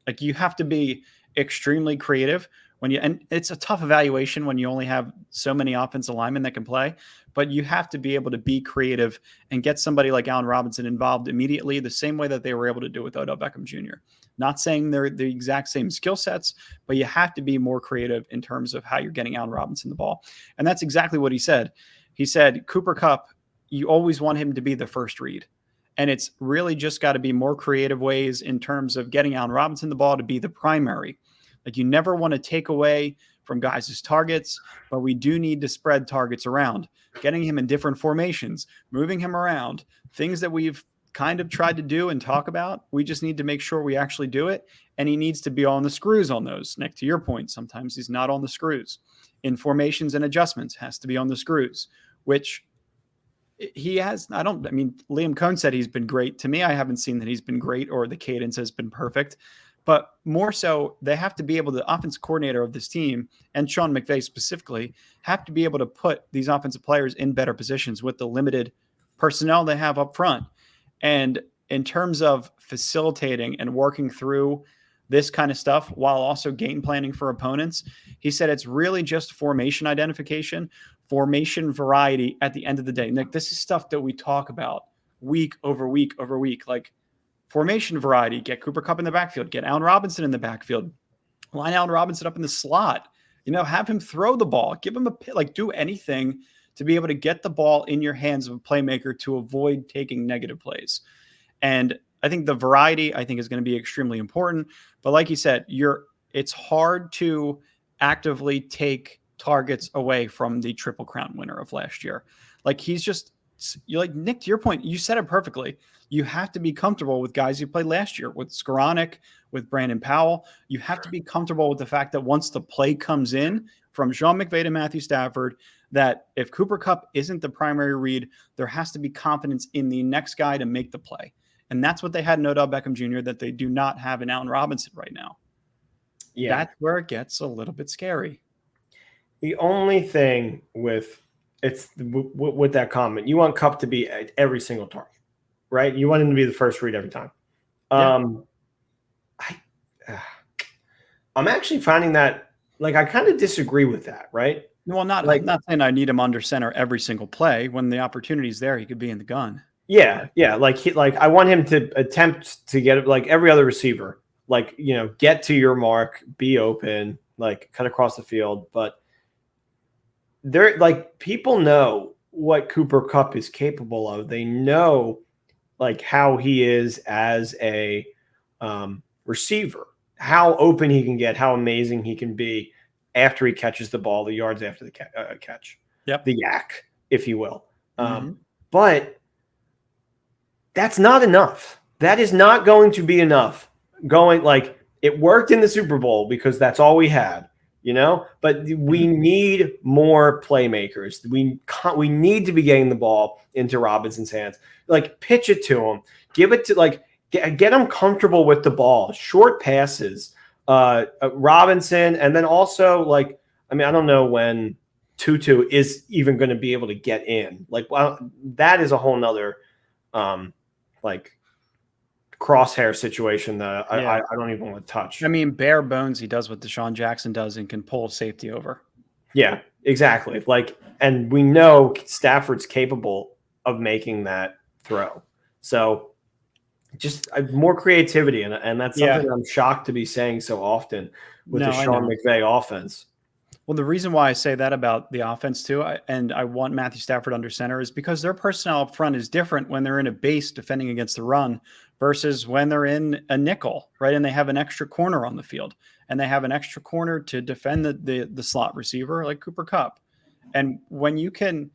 Like, you have to be extremely creative and it's a tough evaluation when you only have so many offensive linemen that can play, but you have to be able to be creative and get somebody like Allen Robinson involved immediately, the same way that they were able to do with Odell Beckham Jr. Not saying they're the exact same skill sets, but you have to be more creative in terms of how you're getting Allen Robinson the ball. And that's exactly what he said. He said, Cooper Kupp, you always want him to be the first read. And it's really just got to be more creative ways in terms of getting Allen Robinson the ball to be the primary. Like, you never want to take away from guys' targets, but we do need to spread targets around, getting him in different formations, moving him around, things that we've kind of tried to do and talk about. We just need to make sure we actually do it. And he needs to be on the screws on those. Nick, to your point, sometimes he's not on the screws. In formations and adjustments, has to be on the screws, which he has, I mean, Liam Cohn said he's been great. To me, I haven't seen that he's been great or the cadence has been perfect. But more so, they have to be able to, the offense coordinator of this team and Sean McVay specifically have to be able to put these offensive players in better positions with the limited personnel they have up front. And in terms of facilitating and working through this kind of stuff while also game planning for opponents, he said it's really just formation identification, formation variety at the end of the day. Nick, this is stuff that we talk about week over week over week. Like, formation variety, get Cooper Kupp in the backfield, get Allen Robinson in the backfield, line Allen Robinson up in the slot, have him throw the ball, give him do anything to be able to get the ball in your hands of a playmaker to avoid taking negative plays. And I think the variety, is going to be extremely important. But like you said, it's hard to actively take targets away from the Triple Crown winner of last year. Like, you're like, Nick, to your point, you said it perfectly. You have to be comfortable with guys you played last year, with Skoranek, with Brandon Powell. You have to be comfortable with the fact that once the play comes in from Sean McVay to Matthew Stafford, that if Cooper Kupp isn't the primary read, there has to be confidence in the next guy to make the play. And that's what they had in Odell Beckham Jr. that they do not have in Allen Robinson right now. Yeah. That's where it gets a little bit scary. The only thing with that comment, you want Kupp to be at every single target, right? You want him to be the first read every time. Yeah. I'm actually finding that, I kind of disagree with that, right? Well, I'm not saying I need him under center every single play. When the opportunity's there, he could be in the gun. Yeah. I want him to attempt to get it like every other receiver, get to your mark, be open, cut across the field. But people know what Cooper Kupp is capable of. They know how he is as a receiver, how open he can get, how amazing he can be after he catches the ball, the yards after the catch, the yak, if you will. But that's not enough. That is not going to be enough. It worked in the Super Bowl because that's all we had, but we need more playmakers. We need to be getting the ball into Robinson's hands. Pitch it to him, give it to get him comfortable with the ball, short passes, Robinson. And then also I don't know when Tutu is even going to be able to get in. That is a whole nother, crosshair situation that I don't even want to touch. I mean, bare bones, he does what Deshaun Jackson does and can pull safety over. Yeah, exactly. And we know Stafford's capable of making that throw. So just more creativity. And that's something I'm shocked to be saying so often with the Sean McVay offense. Well, the reason why I say that about the offense too, and I want Matthew Stafford under center, is because their personnel up front is different when they're in a base defending against the run versus when they're in a nickel, right? And they have an extra corner on the field, and they have an extra corner to defend the slot receiver like Cooper Kupp. And when you can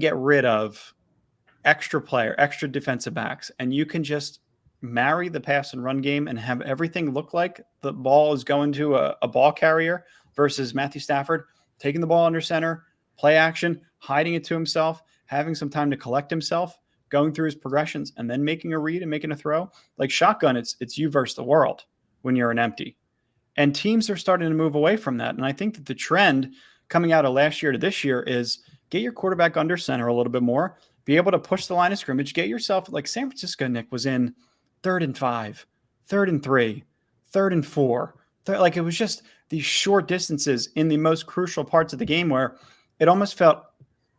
get rid of extra defensive backs, and you can just marry the pass and run game and have everything look like the ball is going to a ball carrier versus Matthew Stafford taking the ball under center, play action, hiding it to himself, having some time to collect himself, going through his progressions, and then making a read and making a throw. Like shotgun, it's you versus the world when you're an empty. And teams are starting to move away from that. And I think that the trend coming out of last year to this year is get your quarterback under center a little bit more, be able to push the line of scrimmage, get yourself, like San Francisco, Nick, was in 3rd and 5, 3rd and 3, 3rd and 4. It was just these short distances in the most crucial parts of the game where it almost felt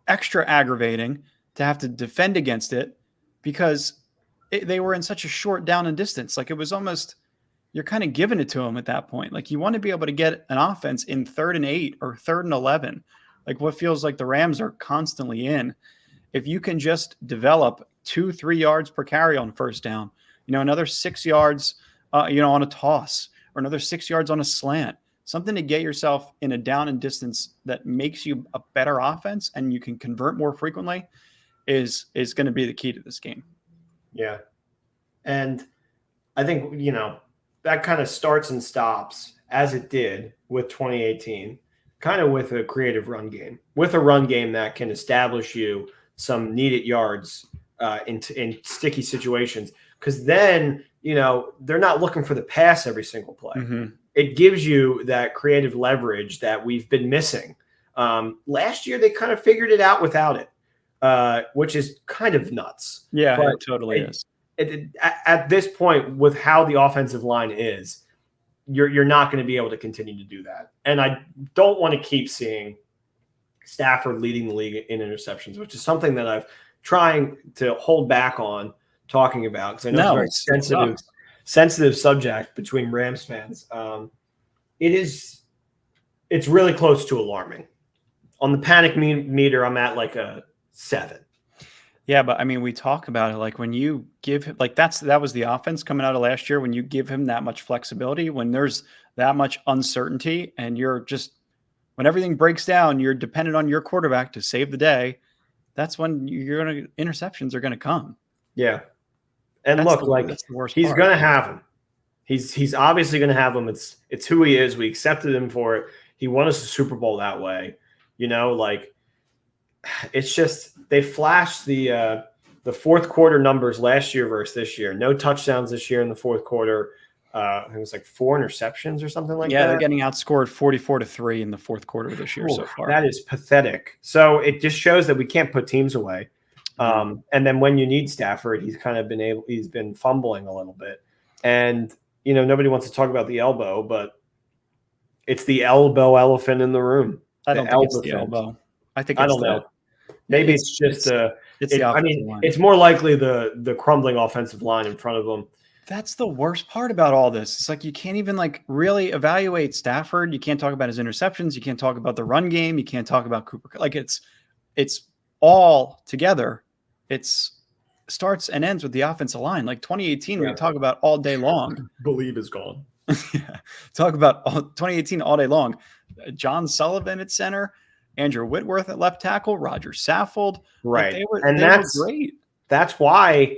extra aggravating to have to defend against it because they were in such a short down and distance. It was almost, you're kind of giving it to them at that point. You want to be able to get an offense in 3rd and 8 or 3rd and 11, what feels like the Rams are constantly in. If you can just develop 2-3 yards per carry on first down, another 6 yards, on a toss, or another 6 yards on a slant, something to get yourself in a down and distance that makes you a better offense and you can convert more frequently is going to be the key to this game. Yeah. And I think, that kind of starts and stops as it did with 2018, kind of with a creative run game, with a run game that can establish you some needed yards in sticky situations, because then they're not looking for the pass every single play. Mm-hmm. It gives you that creative leverage that we've been missing. Last year, they kind of figured it out without it, which is kind of nuts. Yeah, but it totally is. At this point, with how the offensive line is, you're not going to be able to continue to do that. And I don't want to keep seeing Stafford leading the league in interceptions, which is something that I've trying to hold back on talking about, because I know it's a very sensitive subject between Rams fans. It's really close to alarming. On the panic meter, I'm at like a 7. Yeah, but I mean, we talk about it like when you give him, like that was the offense coming out of last year. When you give him that much flexibility, when there's that much uncertainty, and when everything breaks down, you're dependent on your quarterback to save the day. That's when interceptions are gonna come. Yeah, and that's the worst. He's gonna have them. He's obviously gonna have them. It's who he is. We accepted him for it. He won us a Super Bowl that way. It's just they flashed the fourth quarter numbers last year versus this year. No touchdowns this year in the fourth quarter. It was like 4 interceptions or something like that. Yeah, they're getting outscored 44-3 in the fourth quarter this year so far. That is pathetic. So it just shows that we can't put teams away. And then when you need Stafford, he's been fumbling a little bit. And nobody wants to talk about the elbow, but it's the elbow elephant in the room. I don't think it's the elbow. I don't know. Maybe it's it's more likely the crumbling offensive line in front of them. That's the worst part about all this. It's like you can't even really evaluate Stafford. You can't talk about his interceptions. You can't talk about the run game. You can't talk about Cooper. Like it's all together. It's starts and ends with the offensive line. Like 2018, we talk about all day long. Believe is gone. Yeah, talk about 2018 all day long. John Sullivan at center, Andrew Whitworth at left tackle, Roger Saffold. Right. They were great. That's why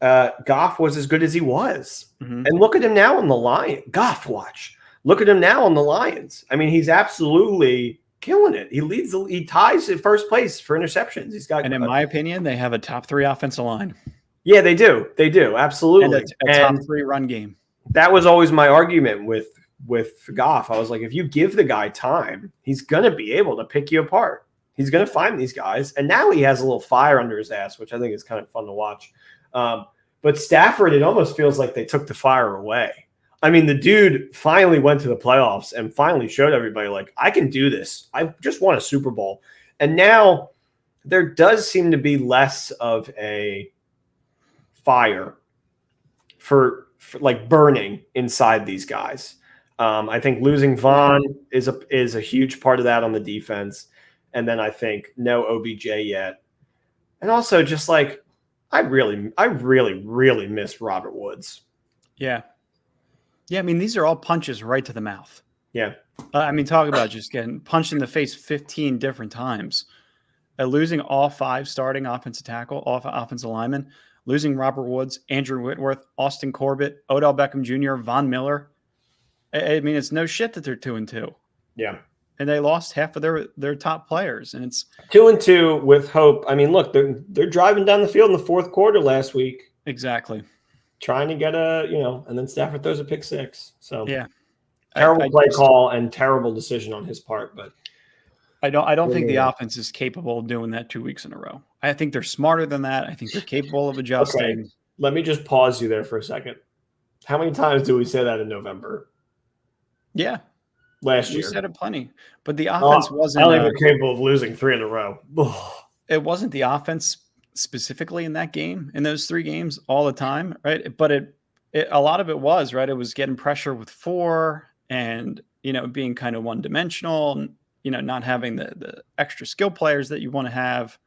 Goff was as good as he was. Mm-hmm. And look at him now on the Lions. Goff, watch. Look at him now on the Lions. I mean, he's absolutely killing it. He ties at first place for interceptions. And in my opinion, they have a top 3 offensive line. Yeah, they do. They do. Absolutely. And a top 3 run game. That was always my argument with Goff. I was like, if you give the guy time, he's going to be able to pick you apart. He's going to find these guys. And now he has a little fire under his ass, which I think is kind of fun to watch. But Stafford, it almost feels like they took the fire away. I mean, the dude finally went to the playoffs and finally showed everybody, like, I can do this. I just won a Super Bowl. And now there does seem to be less of a fire for like burning inside these guys. I think losing Vaughn is a huge part of that on the defense. And then I think no OBJ yet. And also just like, I really, really miss Robert Woods. Yeah. Yeah. I mean, these are all punches right to the mouth. Yeah. I mean, talk about just getting punched in the face 15 different times. Losing all 5 starting offensive linemen, losing Robert Woods, Andrew Whitworth, Austin Corbett, Odell Beckham Jr., Von Miller. I mean, it's no shit that they're 2-2. Yeah. And they lost half of their top players. And it's 2-2 with hope. I mean, look, they're driving down the field in the fourth quarter last week. Exactly. Trying to get and then Stafford throws a pick 6. So yeah. Terrible play call and terrible decision on his part, but I don't think the offense is capable of doing that 2 weeks in a row. I think they're smarter than that. I think they're capable of adjusting. Okay. Let me just pause you there for a second. How many times do we say that in November? Yeah. Last year. We said it plenty. But the offense wasn't. I don't think they're capable of losing 3 in a row. It wasn't the offense specifically in that game, in those 3 games all the time, right? But a lot of it was, right? It was getting pressure with 4 and, being kind of one-dimensional and, not having the extra skill players that you want to have.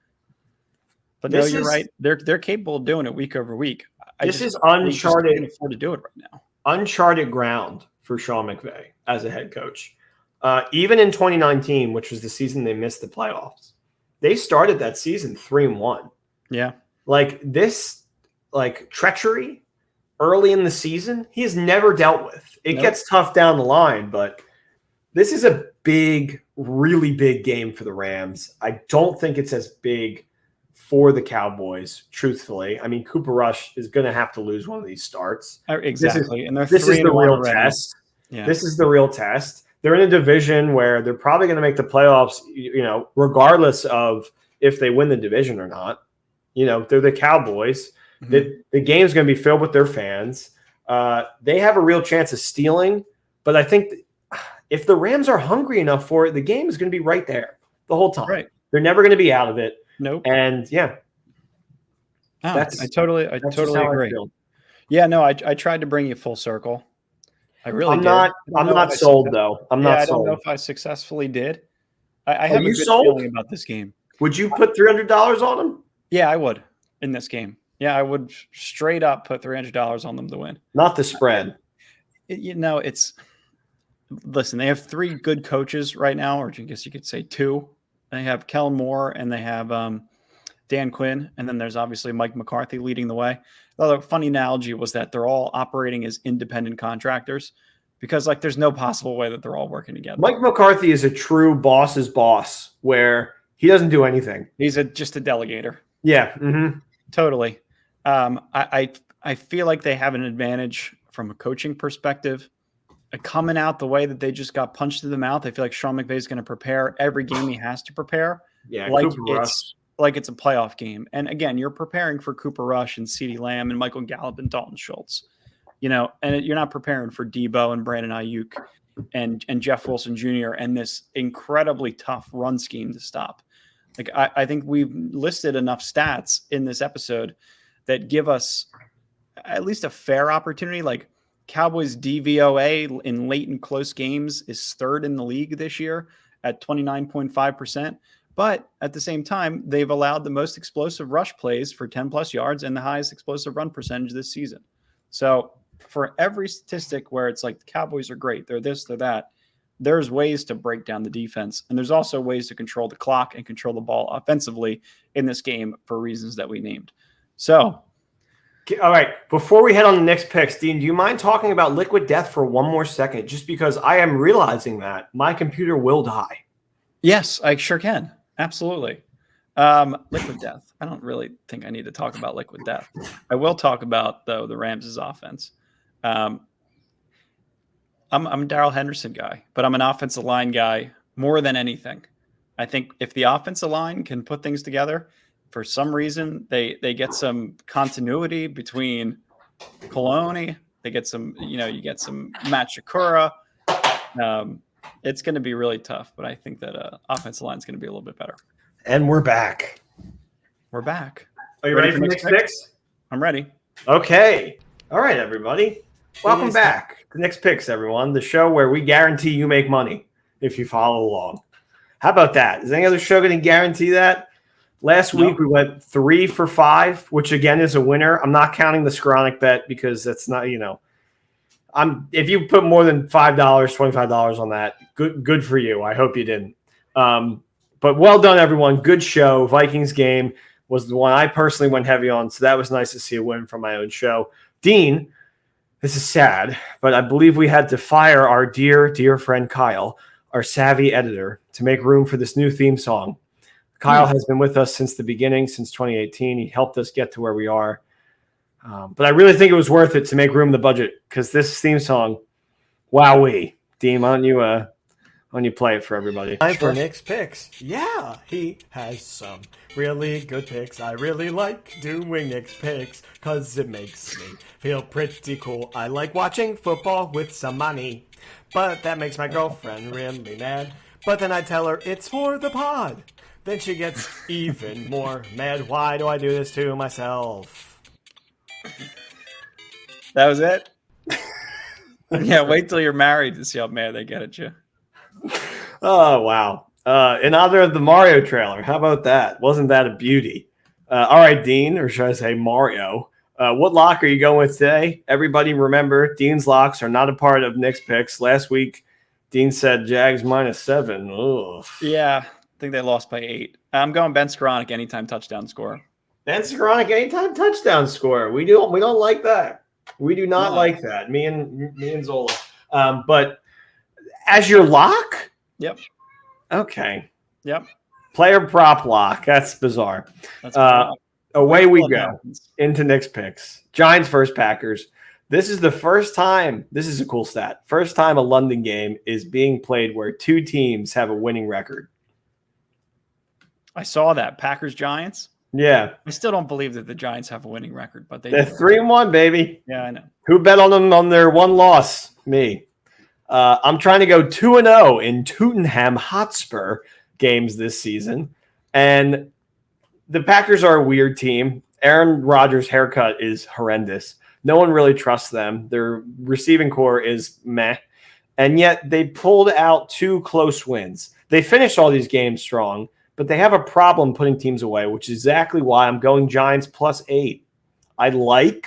But no, you're right. They're capable of doing it week over week. This is uncharted. Can't afford to do it right now. Uncharted ground for Sean McVay as a head coach. Even in 2019, which was the season they missed the playoffs, they started that season 3-1. Yeah. Like this, treachery early in the season, he has never dealt with. It gets tough down the line, but this is a really big game for the Rams. I don't think it's as big for the Cowboys, truthfully. I mean, Cooper Rush is going to have to lose one of these starts. Exactly. And they're this is the 3-1 real already. test. Yeah. This is the real test. They're in a division where they're probably going to make the playoffs, regardless of if they win the division or not. They're the Cowboys. Mhm. The game's going to be filled with their fans. They have a real chance of stealing, but I think if the Rams are hungry enough for it, the game is going to be right there the whole time. Right. They're never going to be out of it. Nope. And yeah, I totally that's just how agree. I feel. Yeah, no, I tried to bring you full circle. I really did. I'm not sold though. I'm not I sold. don't know if I successfully did. I have a you good sold? feeling about this game. Would you put $300 on them? Yeah, I would in this game. Yeah, I would straight up put $300 on them to win. Not the spread. Listen, they have 3 good coaches right now, or I guess you could say 2. They have Kellen Moore and they have Dan Quinn, and then there's obviously Mike McCarthy leading the way. The funny analogy was that they're all operating as independent contractors because there's no possible way that they're all working together. Mike McCarthy is a true boss's boss where he doesn't do anything. He's just a delegator. Yeah. Mm-hmm. Totally. I feel like they have an advantage from a coaching perspective. Coming out the way that they just got punched in the mouth, I feel like Sean McVay is going to prepare every game he has to prepare. Yeah, like it's a playoff game. And again, you're preparing for Cooper Rush and CeeDee Lamb and Michael Gallup and Dalton Schultz. And you're not preparing for Debo and Brandon Ayuk and Jeff Wilson Jr. and this incredibly tough run scheme to stop. I think we've listed enough stats in this episode that give us at least a fair opportunity. Cowboys DVOA in late and close games is 3rd in the league this year at 29.5%. But at the same time, they've allowed the most explosive rush plays for 10 plus yards and the highest explosive run percentage this season. So for every statistic where it's the Cowboys are great, they're this, they're that, there's ways to break down the defense. And there's also ways to control the clock and control the ball offensively in this game for reasons that we named. So, all right. Before we head on the next picks, Dean, do you mind talking about liquid death for one more second? Just because I am realizing that my computer will die. Yes, I sure can. Absolutely. Liquid death. I don't really think I need to talk about liquid death. I will talk about, though, the Rams' offense. I'm a Darrell Henderson guy, but I'm an offensive line guy more than anything. I think if the offensive line can put things together, for some reason, they get some continuity between Coloni. They get some, you get some Matt Shakura. It's going to be really tough, but I think that offensive line is going to be a little bit better. And we're back. We're back. Are you ready for next picks? I'm ready. Okay. All right, everybody. Welcome back to Next Picks, everyone. The show where we guarantee you make money if you follow along. How about that? Is any other show going to guarantee that? Last week we went 3 for 5, which again is a winner. I'm not counting the Skronik bet because that's not, if you put more than $5, $25 on that, good for you. I hope you didn't. But well done, everyone. Good show. Vikings game was the one I personally went heavy on, so that was nice to see a win from my own show. Dean, this is sad, but I believe we had to fire our dear friend Kyle, our savvy editor, to make room for this new theme song. Kyle has been with us since the beginning, since 2018. He helped us get to where we are. But I really think it was worth it to make room in the budget because this theme song, wowee. Dean, why don't you play it for everybody? Time for Nick's picks. Yeah, he has some really good picks. I really like doing Nick's picks because it makes me feel pretty cool. I like watching football with some money, but that makes my girlfriend really mad. But then I tell her it's for the pod. Then she gets even more mad. Why do I do this to myself? That was it? Yeah, wait till you're married to see how mad they get at you. Oh, wow. In honor of the Mario trailer, how about that? Wasn't that a beauty? All right, Dean, or should I say Mario, what lock are you going with today? Everybody remember, Dean's locks are not a part of Nick's picks. Last week, Dean said Jags -7. Ugh. Yeah, I think they lost by 8. I'm going Ben Skronik anytime touchdown score. Ben Skronik anytime touchdown score. We don't like that. We do not like that. Me and Zola. But as your lock? Yep. Okay. Yep. Player prop lock. That's bizarre. That's bizarre. Away we What go happens? into Nick's picks. Giants versus Packers. This is the first time. This is a cool stat. First time a London game is being played where two teams have a winning record. I saw that. Packers Giants. Yeah. I still don't believe that the Giants have a winning record, but They're do. 3-1, baby. Yeah, I know. Who bet on them on their one loss? Me. I'm trying to go 2-0 in Tottenham Hotspur games this season. And the Packers are a weird team. Aaron Rodgers' haircut is horrendous. No one really trusts them. Their receiving core is meh. And yet they pulled out 2 close wins. They finished all these games strong, but they have a problem putting teams away, which is exactly why I'm going Giants +8. I like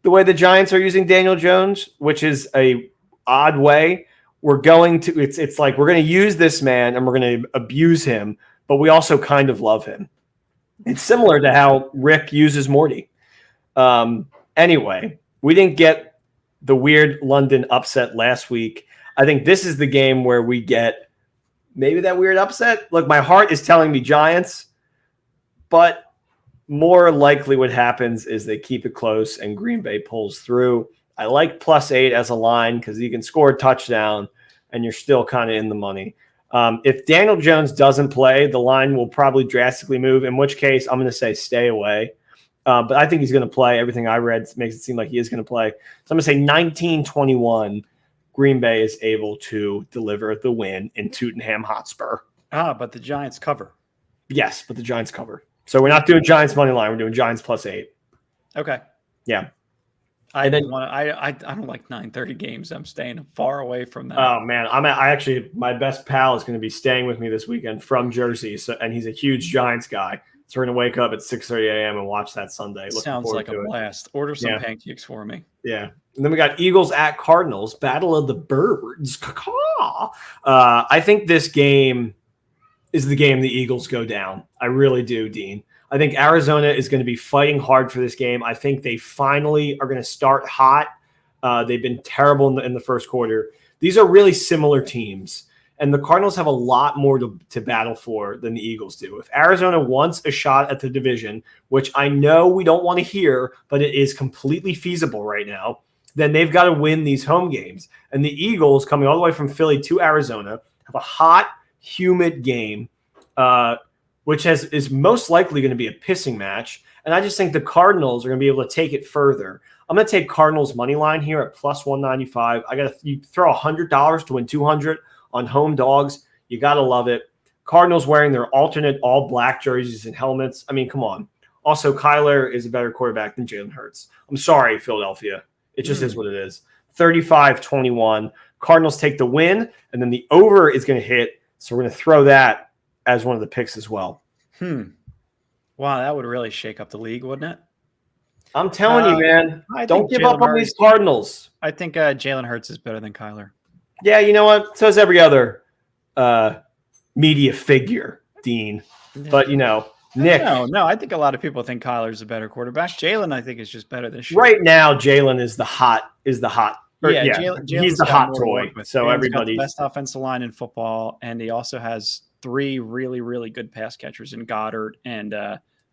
the way the Giants are using Daniel Jones, which is a odd way. We're going to it's like we're going to use this man and we're going to abuse him, but we also kind of love him. It's similar to how Rick uses Morty. Anyway, we didn't get the weird London upset last week. I think this is the game where we get maybe that weird upset. Look, my heart is telling me Giants, but more likely what happens is they keep it close and Green Bay pulls through. I like +8 as a line because you can score a touchdown and you're still kind of in the money. If Daniel Jones doesn't play, the line will probably drastically move, in which case I'm going to say stay away. But I think he's going to play. Everything I read makes it seem like he is going to play. So I'm going to say 19-21. Green Bay is able to deliver the win in Tottenham Hotspur. But the Giants cover. Yes, but the Giants cover. So we're not doing Giants money line. We're doing Giants +8. Okay. Yeah. I don't like 9:30 games. I'm staying far away from that. Oh man, I actually my best pal is going to be staying with me this weekend from Jersey, and he's a huge Giants guy. So we're going to wake up at 6:30 a.m. and watch that Sunday. Sounds like a blast. Order some pancakes for me. Yeah. And then we got Eagles at Cardinals, Battle of the Birds. I think this game is the game the Eagles go down. I really do, Dean. I think Arizona is going to be fighting hard for this game. I think they finally are going to start hot. They've been terrible in the first quarter. These are really similar teams. And the Cardinals have a lot more to battle for than the Eagles do. If Arizona wants a shot at the division, which I know we don't want to hear, but it is completely feasible right now, then they've got to win these home games. And the Eagles, coming all the way from Philly to Arizona, have a hot, humid game, which is most likely going to be a pissing match. And I just think the Cardinals are going to be able to take it further. I'm going to take Cardinals money line here at +195. You throw $100 to win 200 on home dogs. You got to love it. Cardinals wearing their alternate all black jerseys and helmets. I mean, come on. Also, Kyler is a better quarterback than Jalen Hurts. I'm sorry, Philadelphia. It just is what it is. 35-21. Cardinals take the win, and then the over is going to hit. So we're going to throw that as one of the picks as well. Wow, that would really shake up the league, wouldn't it? I'm telling you, man. Don't give up on these Cardinals. I think Jalen Hurts is better than Kyler. Yeah, you know what? So is every other media figure, Dean. But, Nick. No, I think a lot of people think Kyler's a better quarterback. Jalen, I think, is just better this year. Right now, Jalen is the hot. He's the hot toy. So everybody's the best offensive line in football, and he also has 3 really, really good pass catchers in Goddard and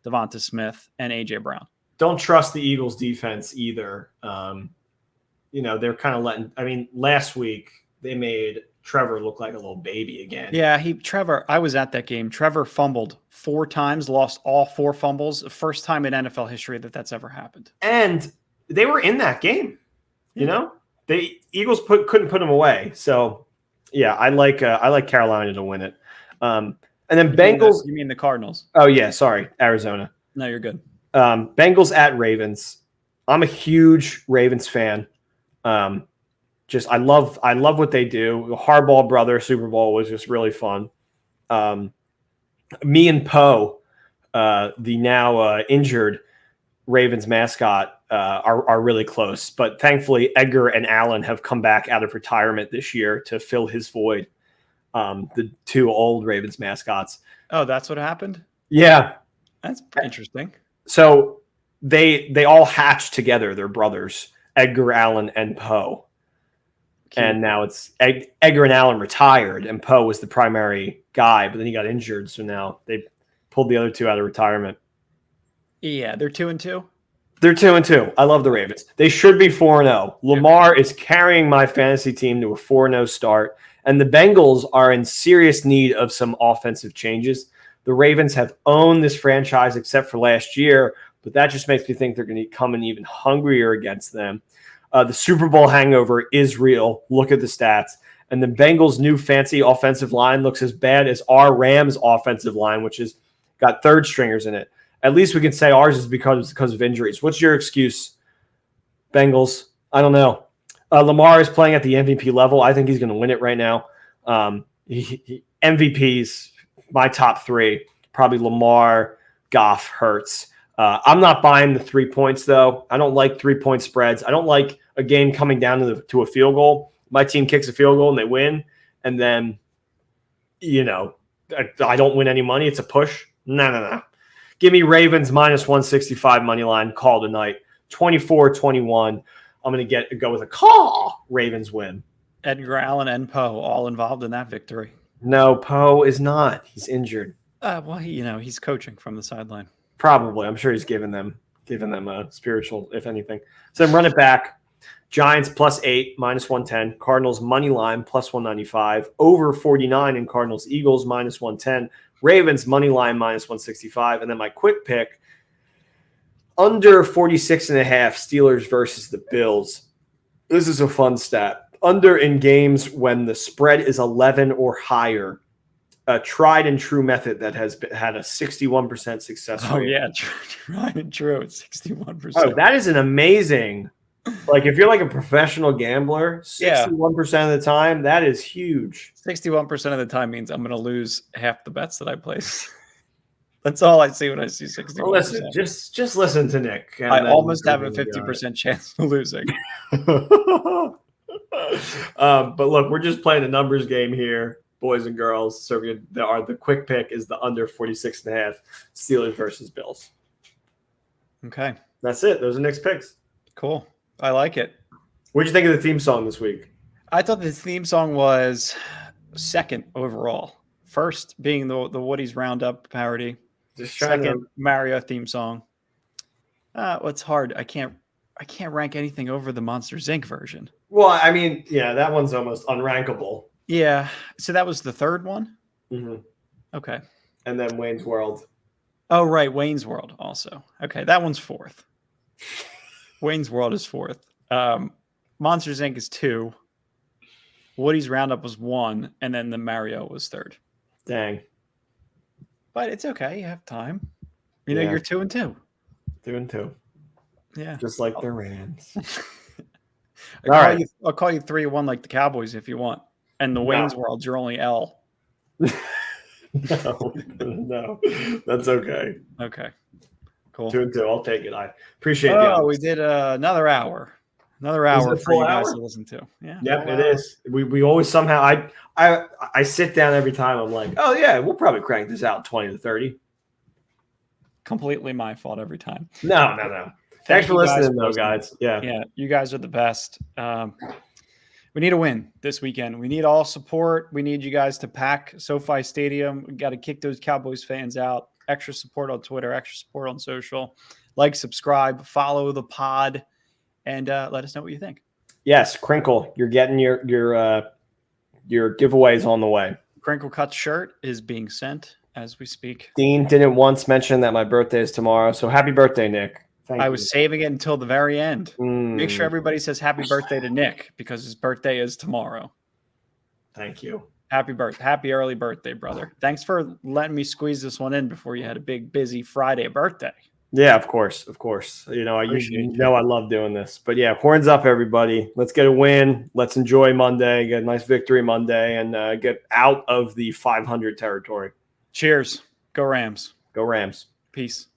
Devonta Smith and AJ Brown. Don't trust the Eagles defense either. They're kind of letting. I mean, last week they made Trevor look like a little baby again. Yeah, Trevor. I was at that game. Trevor fumbled 4 times, lost all 4 fumbles. The first time in NFL history that's ever happened. And they were in that game. The Eagles couldn't put them away. So yeah, I like Carolina to win it. And then Bengals. You mean the Cardinals? Oh yeah, sorry, Arizona. No, you're good. Bengals at Ravens. I'm a huge Ravens fan. I love what they do. The Harbaugh brother Super Bowl was just really fun. Me and Poe, the now injured Ravens mascot, are really close. But thankfully, Edgar and Allen have come back out of retirement this year to fill his void. The 2 old Ravens mascots. Oh, that's what happened? Yeah. That's interesting. So they all hatched together. They're brothers, Edgar Allan and Poe. And now it's Edgar and Allen retired, and Poe was the primary guy, but then he got injured. So now they pulled the other two out of retirement. Yeah, they're 2-2. They're 2-2. I love the Ravens. They should be 4-0. Lamar is carrying my fantasy team to a 4-0 start, and the Bengals are in serious need of some offensive changes. The Ravens have owned this franchise except for last year, but that just makes me think they're going to come in even hungrier against them. The Super Bowl hangover is real. Look at the stats. And the Bengals' new fancy offensive line looks as bad as our Rams' offensive line, which has got third stringers in it. At least we can say ours is because of injuries. What's your excuse, Bengals? I don't know. Lamar is playing at the MVP level. I think he's going to win it right now. MVPs, my top three, probably Lamar, Goff, Hurts. I'm not buying the 3 points, though. I don't like 3-point spreads. I don't like a game coming down to a field goal. My team kicks a field goal and they win, and then, I don't win any money. It's a push. No. Give me Ravens minus 165 money line. Call tonight. 24-21. I'm going to go with a call. Ravens win. Edgar Allen and Poe all involved in that victory. No, Poe is not. He's injured. Well, he's coaching from the sideline. Probably. I'm sure he's giving them a spiritual, if anything. So then run it back. Giants +8, minus 110. Cardinals money line plus 195. Over 49 in Cardinals. Eagles minus 110. Ravens money line minus 165. And then my quick pick, under 46.5, Steelers versus the Bills. This is a fun stat. Under in games when the spread is 11 or higher. A tried and true method that has had a 61% success rate. Oh, yeah. Tried and true. It's 61%. Oh, that is an amazing. Like, if you're like a professional gambler, 61% of the time, that is huge. 61% of the time means I'm going to lose half the bets that I place. That's all I see when I see 61%. Well, listen, just listen to Nick. I almost have a 50% chance of losing. But look, we're just playing a numbers game here, boys and girls. So the quick pick is the under 46.5 Steelers versus Bills. Okay. That's it. Those are Nick's picks. Cool. I like it. What'd you think of the theme song this week? I thought the theme song was second overall. First being the Woody's Roundup parody. Second, Mario theme song. It's hard. I can't rank anything over the Monsters Inc. version. Well, I mean, yeah, that one's almost unrankable. Yeah. So that was the third one? Mm-hmm. Okay. And then Wayne's World. Oh, right. Wayne's World also. Okay. That one's fourth. Wayne's World is fourth. Monsters Inc. is 2. Woody's Roundup was 1. And then the Mario was third. Dang. But it's okay. You have time. You're 2-2. 2-2. Yeah. Just like the Rams. I'll call you 3-1 like the Cowboys if you want. And the Wayne's World, you're only L. No. That's okay. Okay. Cool. 2-2. I'll take it. I appreciate it. Oh, we did another hour. Another hour for you guys to listen to. Yeah. Yep, it is. We always somehow I sit down every time. I'm like, oh yeah, we'll probably crank this out 20 to 30. Completely my fault every time. No. Thanks for listening, though, guys. Yeah, you guys are the best. We need a win this weekend. We need all support. We need you guys to pack SoFi Stadium. We got to kick those Cowboys fans out. Extra support on Twitter, extra support on social. Like, subscribe, follow the pod, and let us know what you think. Yes, Crinkle, you're getting your giveaways on the way. Crinkle Cut's shirt is being sent as we speak. Dean didn't once mention that my birthday is tomorrow, so happy birthday, Nick. I was saving it until the very end. Make sure everybody says happy birthday to Nick because his birthday is tomorrow. Thank you. Happy early birthday, brother. Thanks for letting me squeeze this one in before you had a big, busy Friday birthday. Yeah, of course. I love doing this. But yeah, horns up, everybody. Let's get a win. Let's enjoy Monday. Get a nice victory Monday and get out of the 500 territory. Cheers. Go Rams. Go Rams. Peace.